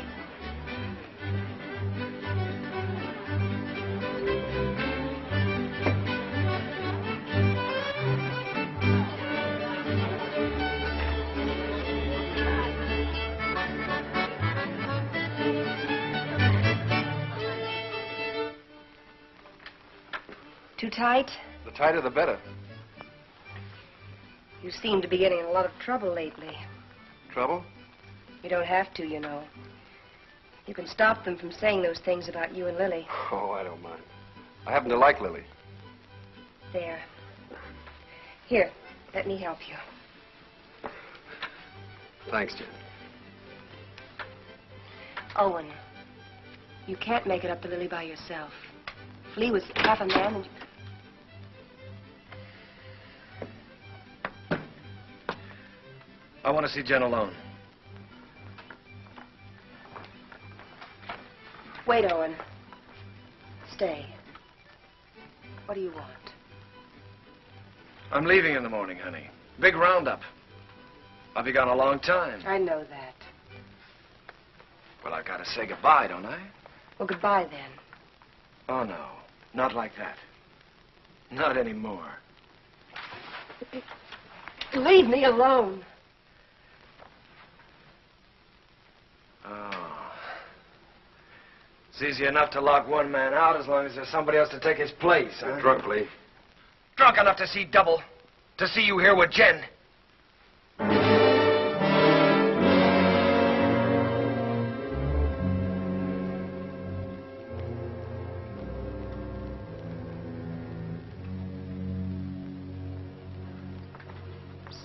F: Too tight?
J: The tighter, the better.
F: You seem to be getting in a lot of trouble lately.
J: Trouble?
F: You don't have to, you know. You can stop them from saying those things about you and Lily.
J: Oh, I don't mind. I happen to like Lily.
F: There. Here, let me help you.
J: Thanks, Jen.
F: Owen, you can't make it up to Lily by yourself. Lee was half a man and...
L: I want to see Jen alone.
F: Wait, Owen. Stay. What do you want?
L: I'm leaving in the morning, honey. Big roundup. I'll be gone a long time.
F: I know that.
L: Well, I've got to say goodbye, don't I?
F: Well, goodbye, then.
L: Oh, no. Not like that. Not anymore.
F: Leave me alone.
L: Oh. It's easy enough to lock one man out as long as there's somebody else to take his place, huh?
J: You're drunk, Lee.
L: Drunk enough to see double. To see you here with Jen.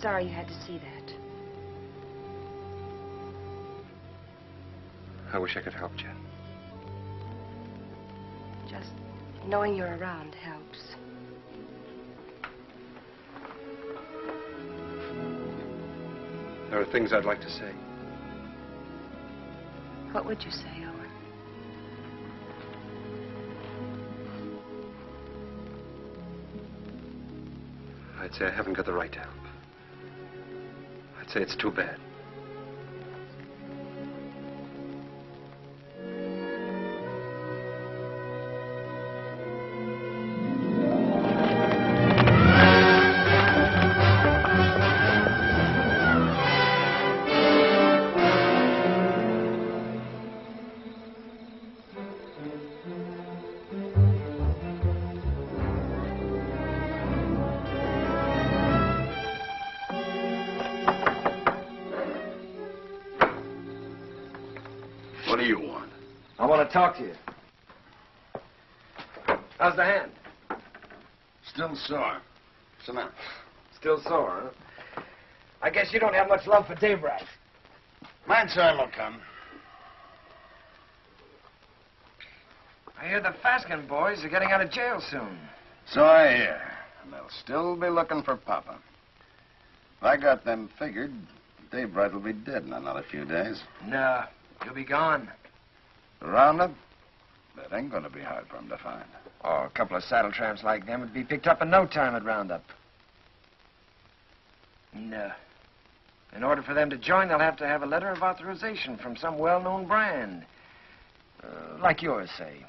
F: sorry you had to see that.
J: I wish I could help, Jen.
F: Just knowing you're around helps.
J: There are things I'd like to say.
F: What would you say, Owen?
J: I'd say I haven't got the right to help. I'd say it's too bad.
K: What do you want?
L: I want to talk to you. How's the hand?
K: Still sore. Sit down.
L: Still sore, huh? I guess you don't have much love for Dave Wright.
K: My time will come.
L: I hear the Faskin boys are getting out of jail soon.
K: So I hear. And they'll still be looking for Papa. If I got them figured, Dave Wright will be dead in another few days.
L: No, he'll be gone.
K: The roundup? That ain't gonna be hard for him to find.
L: Oh, a couple of saddle tramps like them would be picked up in no time at roundup. No. In order for them to join, they'll have to have a letter of authorization from some well-known brand. Like yours, say.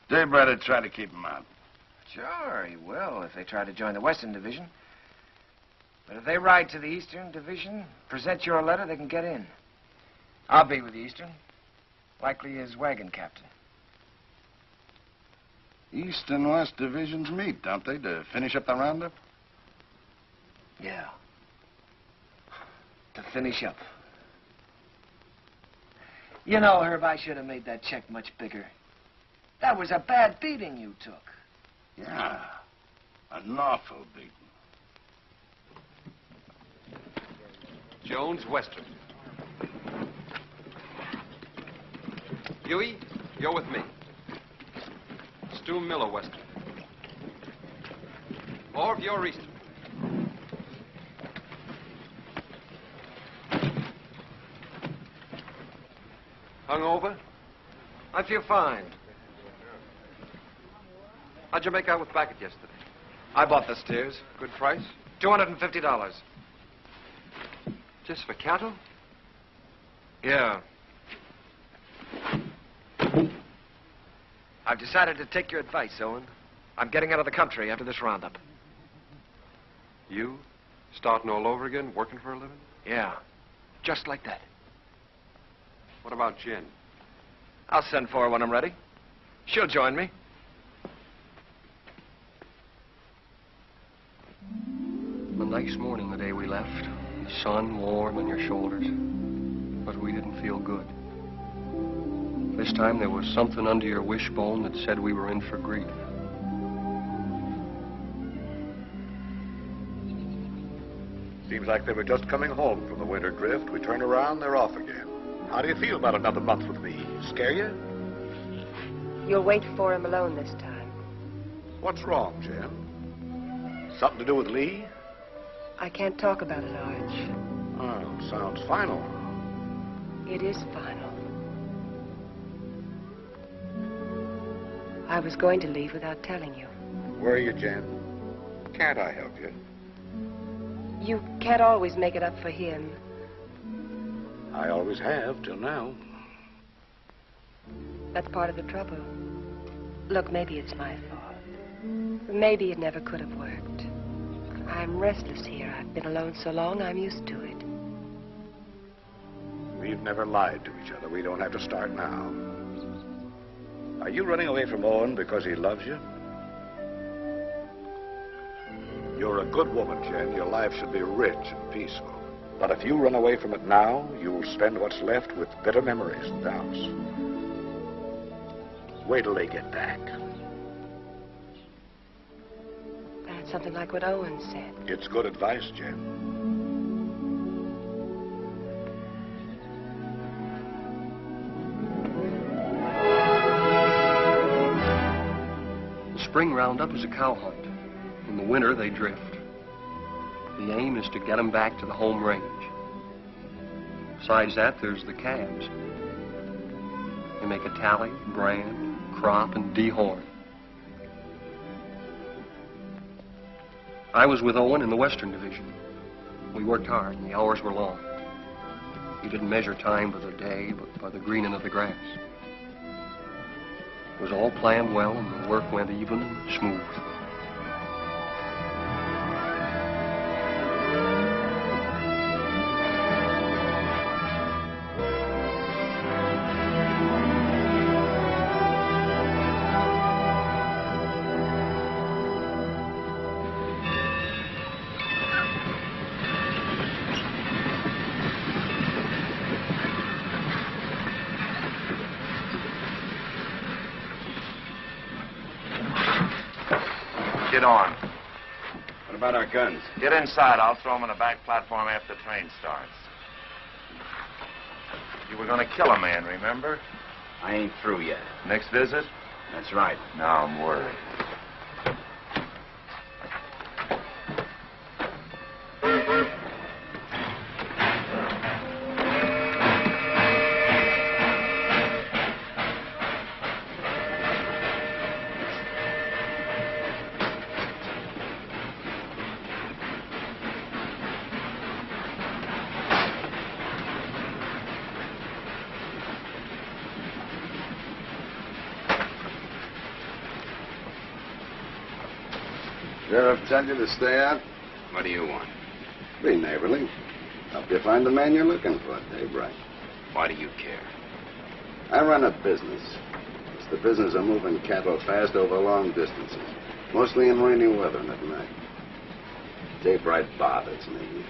K: Dave Wright would try to keep him out.
L: Sure, he will if they try to join the Western Division. But if they ride to the Eastern Division, present your letter, they can get in. I'll be with the Eastern. Likely as wagon captain.
K: East and West divisions meet, don't they, to finish up the roundup?
L: Yeah. To finish up. You know, Herb, I should have made that check much bigger. That was a bad beating you took.
K: Yeah. An awful beating.
J: Jones Western. Huey, you're with me. Stu Miller Western. Orv, you're Eastern. Hungover?
L: I feel fine.
J: How'd you make out with Backett yesterday?
L: I bought the steers.
J: Good price?
L: $250.
J: Just for cattle?
L: Yeah. I've decided to take your advice, Owen. I'm getting out of the country after this roundup.
J: You? Starting all over again, working for a living?
L: Yeah. Just like that.
J: What about Jen?
L: I'll send for her when I'm ready. She'll join me.
A: A nice morning the day we left. The sun warm on your shoulders. But we didn't feel good. This time there was something under your wishbone that said we were in for grief.
K: Seems like they were just coming home from the winter drift. We turn around, they're off again. How do you feel about another month with me? Scare you?
F: You'll wait for him alone this time.
K: What's wrong, Jen? Something to do with Lee?
F: I can't talk about it, Arch.
K: Oh, sounds final.
F: It is final. I was going to leave without telling you.
K: Where are you, Jen? Can't I help you?
F: You can't always make it up for him.
K: I always have, till now.
F: That's part of the trouble. Look, maybe it's my fault. Maybe it never could have worked. I'm restless here. I've been alone so long, I'm used to it.
K: We've never lied to each other. We don't have to start now. Are you running away from Owen because he loves you? You're a good woman, Jen. Your life should be rich and peaceful. But if you run away from it now, you'll spend what's left with bitter memories and doubts. Wait till they get back.
F: That's something like what Owen said.
K: It's good advice, Jen.
A: spring roundup is a cow hunt. In the winter, they drift. The aim is to get them back to the home range. Besides that, there's the calves. They make a tally, brand, crop, and dehorn. I was with Owen in the Western Division. We worked hard, and the hours were long. We didn't measure time by the day, but by the greening of the grass. It was all planned well, and the work went even and smooth.
B: Get on.
P: What about our guns?
B: Get inside. I'll throw them on the back platform after the train starts. You were going to kill a man, remember?
P: I ain't through yet.
B: Next visit?
P: That's right.
B: Now I'm worried.
S: Sheriff tell you to stay out?
P: What do you want?
S: Be neighborly. Help you find the man you're looking for, Dave Wright.
P: Why do you care?
S: I run a business. It's the business of moving cattle fast over long distances, mostly in rainy weather and at night. Dave Wright bothers me.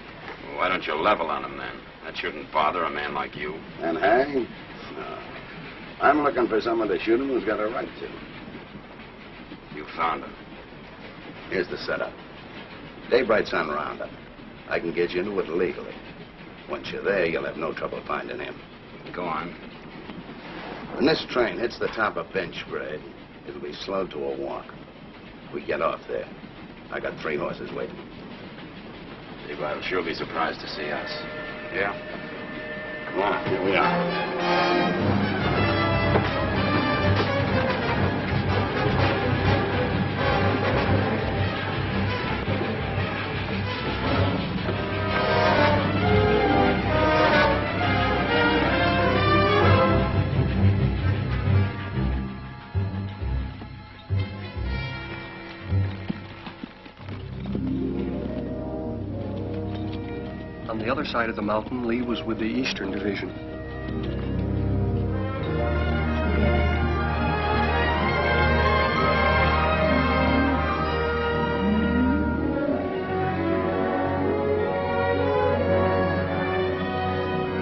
P: Well, why don't you level on him then? That shouldn't bother a man like you.
S: And hang? No. I'm looking for someone to shoot him who's got a right to.
P: You found him.
S: Here's the setup. Dave Wright's on Roundup. I can get you into it legally. Once you're there, you'll have no trouble finding him.
P: Go on.
S: When this train hits the top of Bench Grade, it'll be slowed to a walk. We get off there. I got 3 horses waiting.
P: Dave Wright will sure be surprised to see us.
S: Yeah? Come on, here we are.
A: On the other side of the mountain, Lee was with the Eastern Division.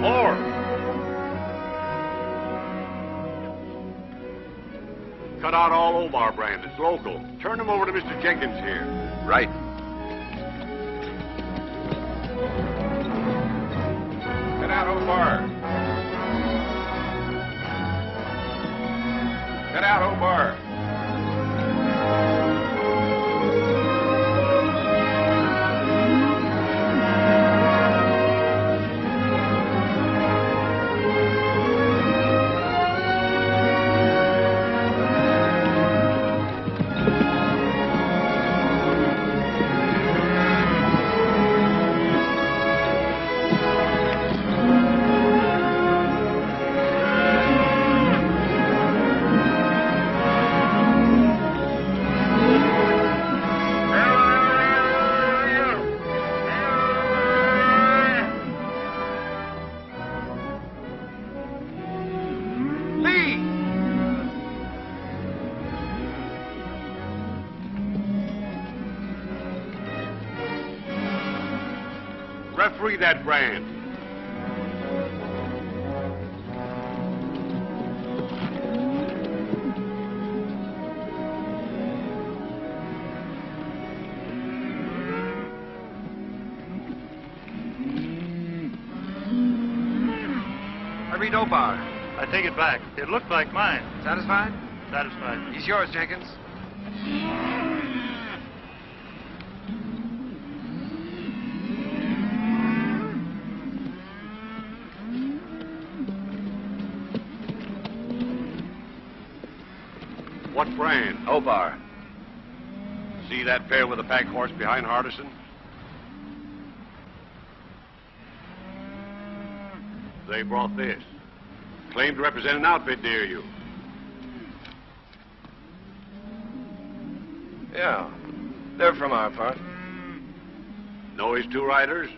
K: More! Cut out all Omar brand. It's local. Turn them over to Mr. Jenkins here.
J: Right.
N: Get out, Omar. Get out, Omar.
K: Referee that brand.
L: I read Omar.
T: I take it back. It looked like mine.
L: Satisfied?
T: Satisfied.
L: He's yours, Jenkins.
K: What brand?
B: Obar.
K: See that pair with the pack horse behind Hardison? They brought this. Claimed to represent an outfit near you.
B: Yeah. They're from our part.
K: Know his two riders?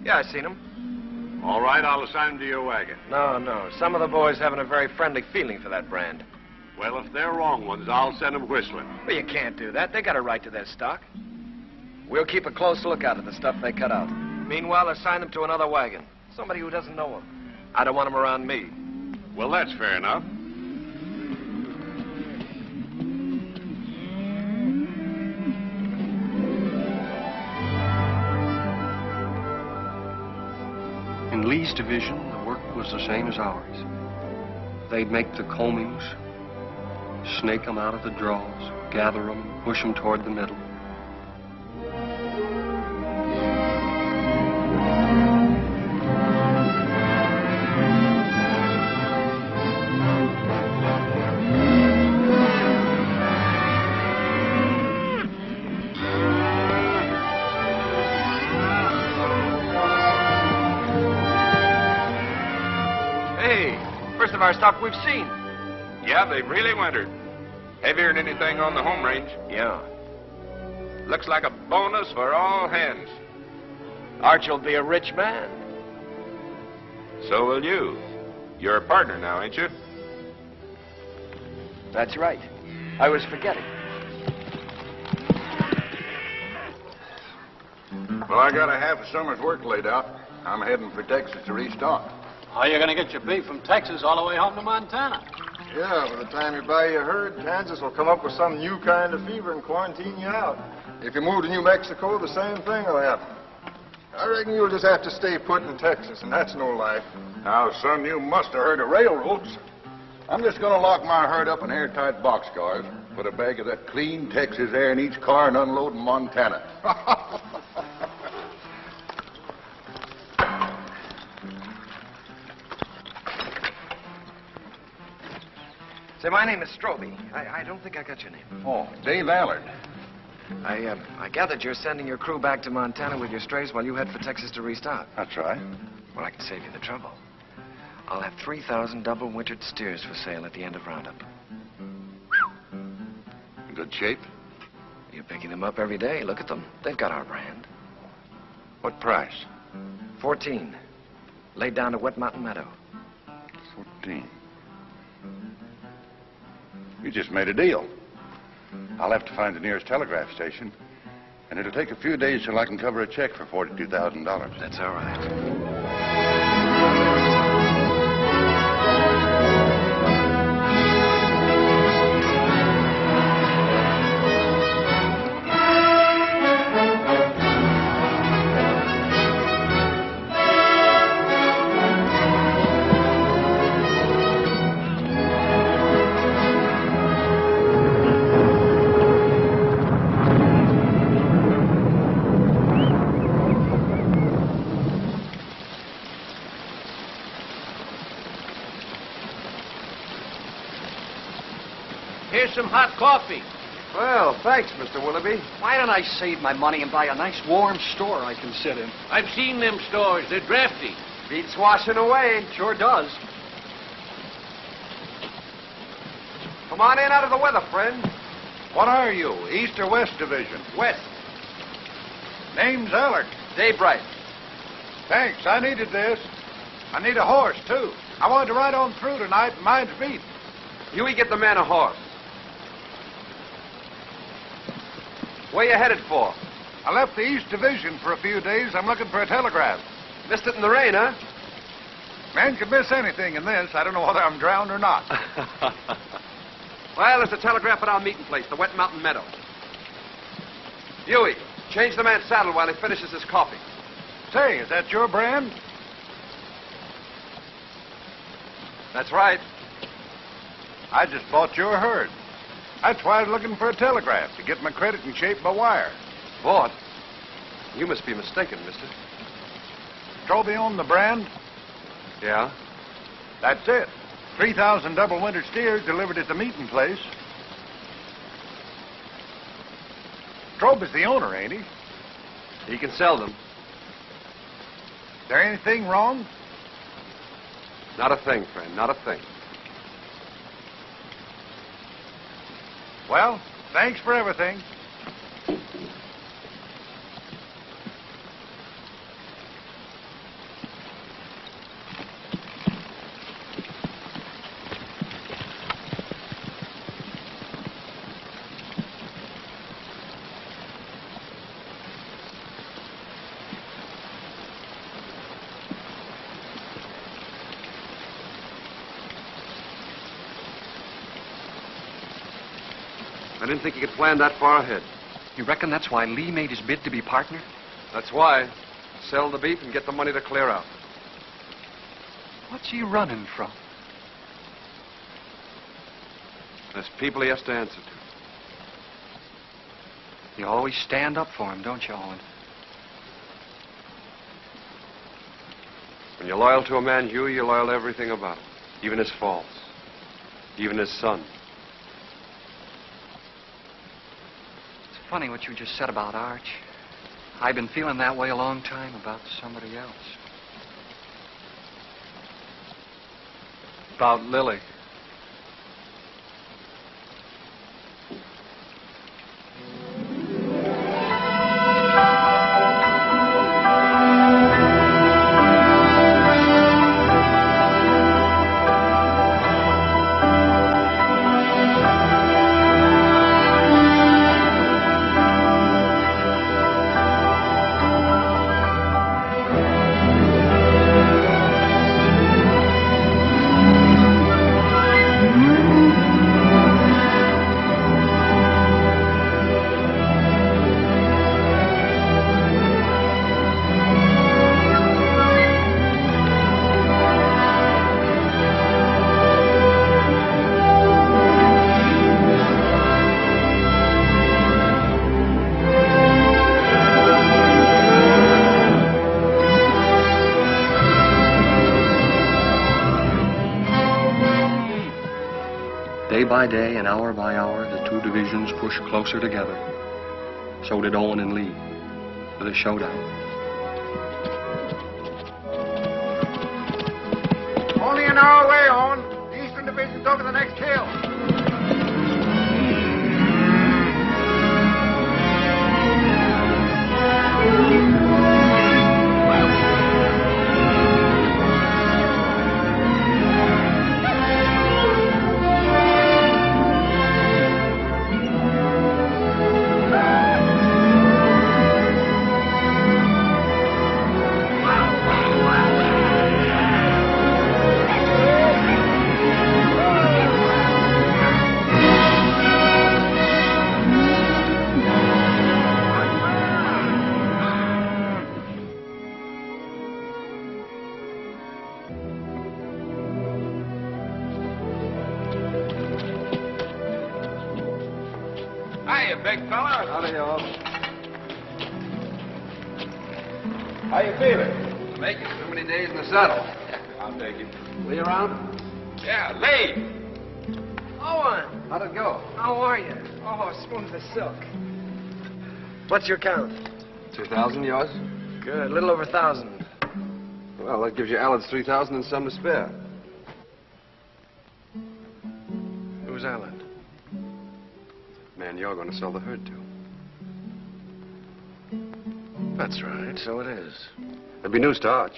B: Yeah, I seen them.
K: All right, I'll assign them to your wagon.
B: No. Some of the boys haven't a very friendly feeling for that brand.
K: Well, if they're wrong ones, I'll send them whistling.
B: Well, you can't do that. They got a right to their stock. We'll keep a close lookout at the stuff they cut out. Meanwhile, assign them to another wagon. Somebody who doesn't know them. I don't want them around me.
K: Well, that's fair enough.
A: In Lee's division, the work was the same as ours. They'd make the combings, snake them out of the draws, gather them, push them toward the middle.
B: First of our stock we've seen.
N: Yeah, they've really wintered. Heavier than anything on the home range.
B: Yeah.
N: Looks like a bonus for all hands.
B: Arch will be a rich man.
N: So will you. You're a partner now, ain't you?
B: That's right. I was forgetting.
T: Well, I got a half a summer's work laid out. I'm heading for Texas to restock.
D: How are you going to get your beef from Texas all the way home to Montana?
U: Yeah, by the time you buy your herd, Kansas will come up with some new kind of fever and quarantine you out. If you move to New Mexico, the same thing will happen. I reckon you'll just have to stay put in Texas, and that's no life.
T: Now, son, you must have heard of railroads. I'm just going to lock my herd up in airtight boxcars, put a bag of that clean Texas air in each car, and unload in Montana.
B: Say, my name is Stroby. I don't think I got your name.
T: Oh, Dave Allard.
B: I gathered you're sending your crew back to Montana with your strays while you head for Texas to restock.
T: That's right.
B: Well, I can save you the trouble. I'll have 3,000 double-wintered steers for sale at the end of Roundup.
T: In good shape?
B: You're picking them up every day. Look at them. They've got our brand.
T: What price?
B: 14. Laid down to Wet Mountain Meadow.
T: 14. You just made a deal. I'll have to find the nearest telegraph station, and it'll take a few days till I can cover a check for $42,000.
B: That's all right.
H: Here's some hot coffee.
R: Well, thanks, Mr. Willoughby. Why don't I save my money and buy a nice warm store I can sit in?
H: I've seen them stores. They're drafty.
R: Beats washing away. Sure does. Come on in out of the weather, friend.
K: What are you, East or West Division?
R: West.
K: Name's Allard.
R: Dave Bright.
K: Thanks, I needed this. I need a horse, too. I wanted to ride on through tonight, and mine's beat.
R: Huey, get the man a horse. Where you headed for?
K: I left the East Division for a few days. I'm looking for a telegraph.
R: Missed it in the rain, huh?
K: Man could miss anything in this. I don't know whether I'm drowned or not.
R: Well, there's a telegraph at our meeting place, the Wet Mountain Meadow. Huey, change the man's saddle while he finishes his coffee.
K: Say, is that your brand?
R: That's right.
K: I just bought your herd. That's why I was looking for a telegraph, to get my credit in shape by wire.
R: Bought? You must be mistaken, mister.
K: Stroby owned the brand?
R: Yeah?
K: That's it. 3,000 double-winter steers delivered at the meeting place. Strobe is the owner, ain't he?
J: He can sell them.
K: Is there anything wrong?
J: Not a thing, friend, not a thing.
K: Well, thanks for everything.
J: I didn't think he could plan that far ahead.
A: You reckon that's why Lee made his bid to be partner?
J: That's why. Sell the beef and get the money to clear out.
A: What's he running from?
J: There's people he has to answer to.
A: You always stand up for him, don't you, Owen?
J: When you're loyal to a man, Huey, you're loyal to everything about him. Even his faults. Even his son.
A: It's funny what you just said about Arch. I've been feeling that way a long time about somebody else.
J: About Lily.
A: Day by day and hour by hour, the two divisions pushed closer together. So did Owen and Lee, with a showdown.
K: Only an hour away, Owen. The Eastern Division's over the next hill.
E: Hiya, big fella.
J: Howdy, y'all.
E: How you feeling?
J: I'm making too many days in the saddle.
E: I'll take it.
J: Lee around?
E: Yeah, Lee.
L: Owen,
J: How'd it go?
L: how are you? Oh, smooth as silk. What's your count?
J: 2,000, yours?
L: Good, a little over 1,000.
J: Well, that gives you Allen's 3,000 and some to spare.
L: Who's Allen?
J: Man, you're going to sell the herd to.
L: That's right, so it is.
J: It'll be news to Arch.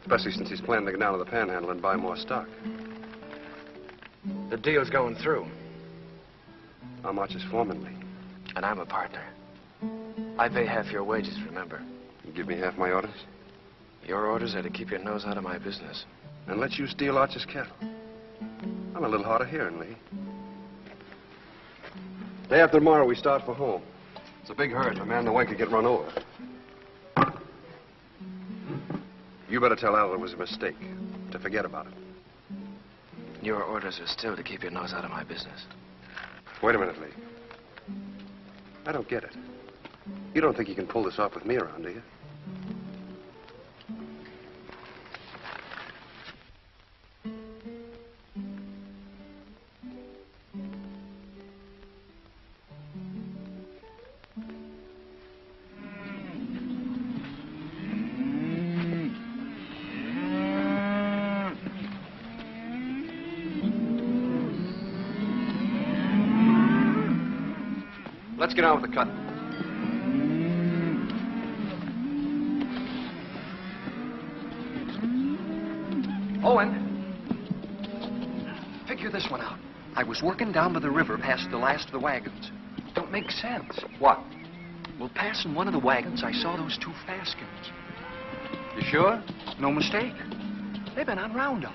J: Especially since he's planning to go down to the Panhandle and buy more stock.
L: The deal's going through.
J: I'm Arch's foreman, Lee.
L: And I'm a partner. I pay half your wages, remember?
J: You give me half my orders?
L: Your orders are to keep your nose out of my business.
J: And let you steal Arch's cattle. I'm a little hard of hearing, Lee. Day after tomorrow, we start for home. It's a big herd. A man in the way could get run over. You better tell Al it was a mistake. To forget about it.
L: Your orders are still to keep your nose out of my business.
J: Wait a minute, Lee. I don't get it. You don't think you can pull this off with me around, do you? let's get on with the cut.
A: Owen, figure this one out. I was working down by the river past the last of the wagons. Don't make sense.
J: What?
A: Well, passing one of the wagons, I saw those two Faskins.
J: You sure?
A: No mistake. They've been on roundup.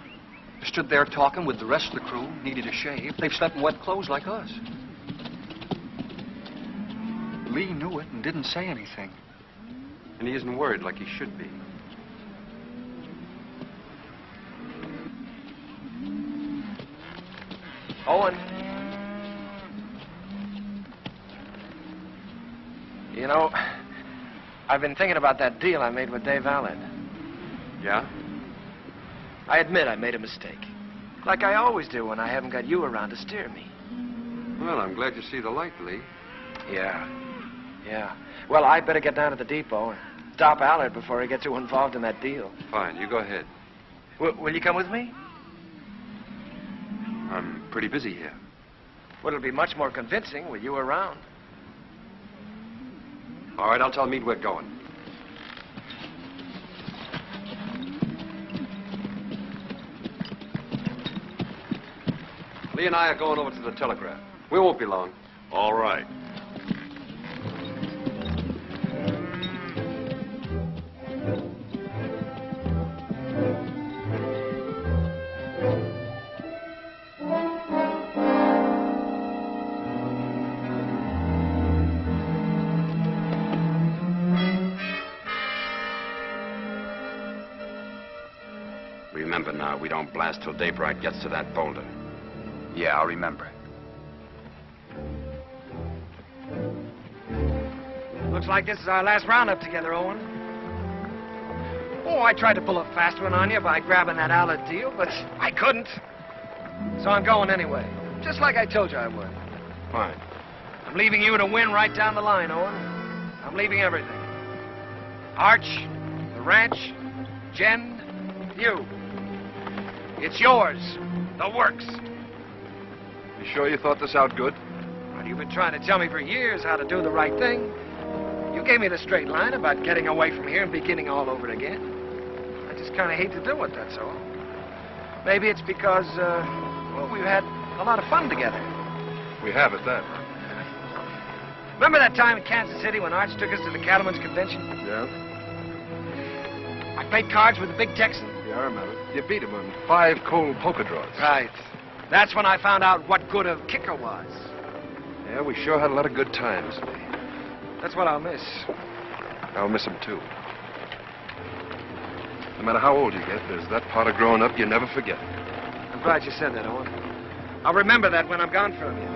A: They stood there talking with the rest of the crew, needed a shave. They've slept in wet clothes like us. Lee knew it and didn't say anything.
J: And he isn't worried like he should be.
L: Owen. You know, I've been thinking about that deal I made with Dave Allard.
J: Yeah?
L: I admit I made a mistake. Like I always do when I haven't got you around to steer me.
J: Well, I'm glad you see the light, Lee.
L: Yeah. Well, I'd better get down to the depot and stop Allard before he gets too involved in that deal.
J: Fine, you go ahead.
L: Will you come with me?
J: I'm pretty busy here.
L: Well, it'll be much more convincing with you around.
J: All right, I'll tell Meade we're going. Lee and I are going over to the telegraph. We won't be long.
K: All right.
P: Remember now, we don't blast till Daybright gets to that boulder.
E: Yeah, I'll remember.
L: Looks like this is our last roundup together, Owen. Oh, I tried to pull a fast one on you by grabbing that Allard deal, but I couldn't. So I'm going anyway, just like I told you I would.
J: Fine.
L: I'm leaving you to win right down the line, Owen. I'm leaving everything. Arch, the ranch, Jen, you. It's yours. The works.
J: You sure you thought this out good?
L: Well, you've been trying to tell me for years how to do the right thing. You gave me the straight line about getting away from here and beginning all over again. I just kind of hate to do it, that's all. Maybe it's because, well, we've had a lot of fun together.
J: We have at that.
L: Remember that time in Kansas City when Arch took us to the Cattlemen's Convention?
J: Yeah?
L: I played cards with the big Texan.
J: Yeah, I remember. You beat him on 5 cold poker draws.
L: Right. That's when I found out what good a kicker was.
J: Yeah, we sure had a lot of good times, Lee.
L: That's what I'll miss.
J: I'll miss him, too. No matter how old you get, there's that part of growing up you never forget.
L: I'm glad you said that, Owen. I'll remember that when I'm gone from you.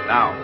E: Now.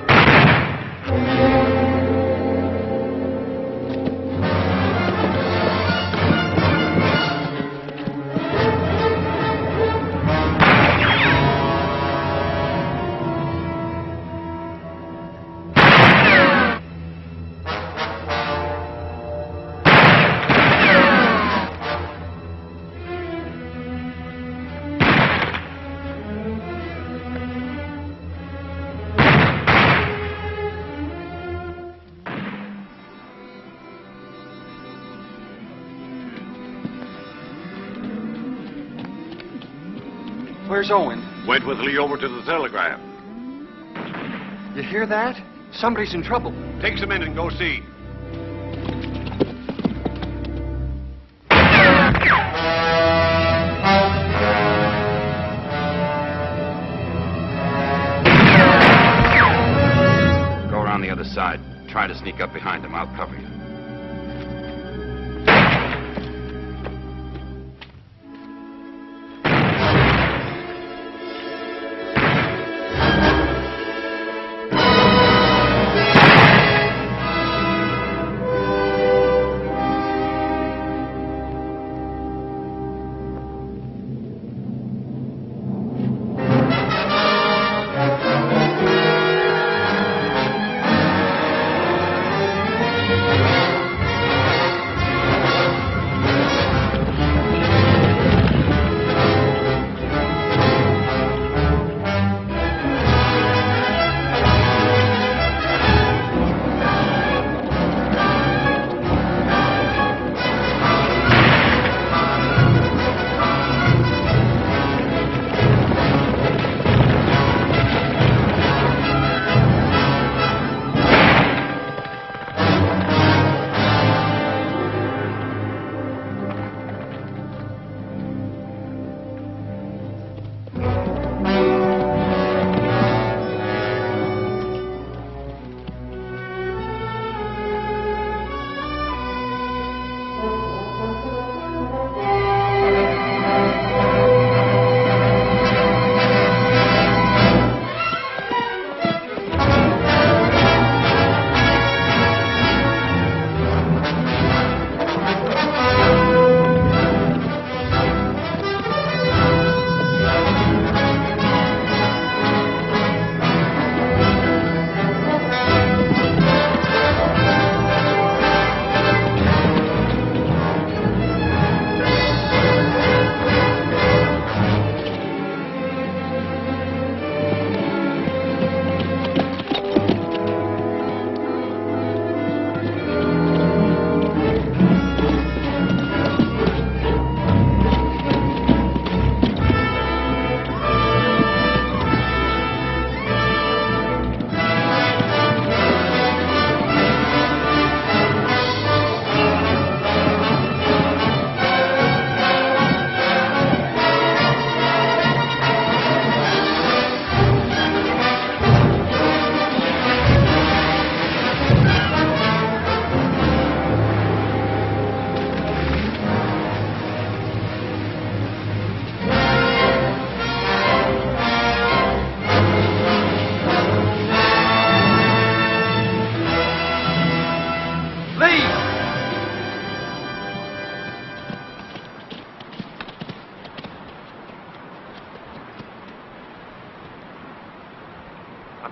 A: Where's Owen?
K: Went with Lee over to the telegraph.
A: You hear that? Somebody's in trouble.
K: Take some in and go see.
P: Go around the other side. Try to sneak up behind him. I'll cover you.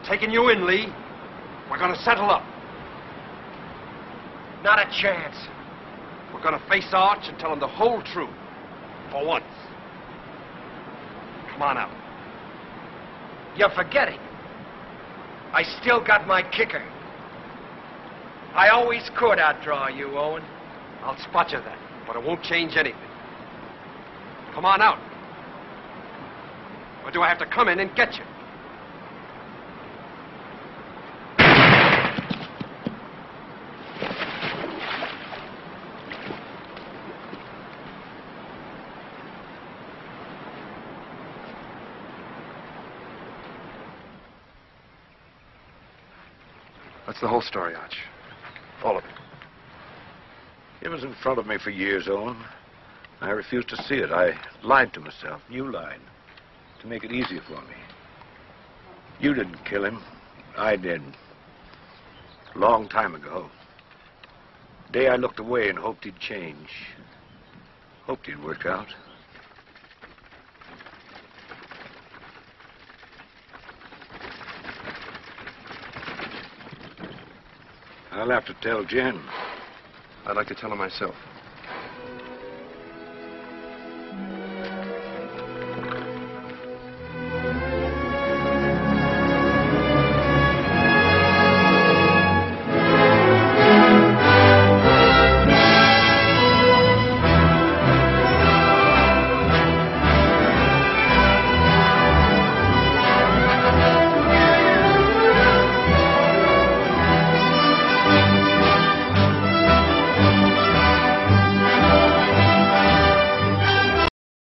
B: taking you in, Lee. We're gonna settle up.
L: Not a chance.
B: We're gonna face Arch and tell him the whole truth. For once. Come on out.
L: You're forgetting. I still got my kicker. I always could outdraw you, Owen.
B: I'll spot you then, but it won't change anything. Come on out. Or do I have to come in and get you?
J: That's the whole story, Arch.
K: All of it. It was in front of me for years, Owen. I refused to see it. I lied to myself. You lied. To make it easier for me. You didn't kill him. I did. A long time ago. The day I looked away and hoped he'd change. Hoped he'd work out. I'll have to tell Jen.
J: I'd like to tell her myself.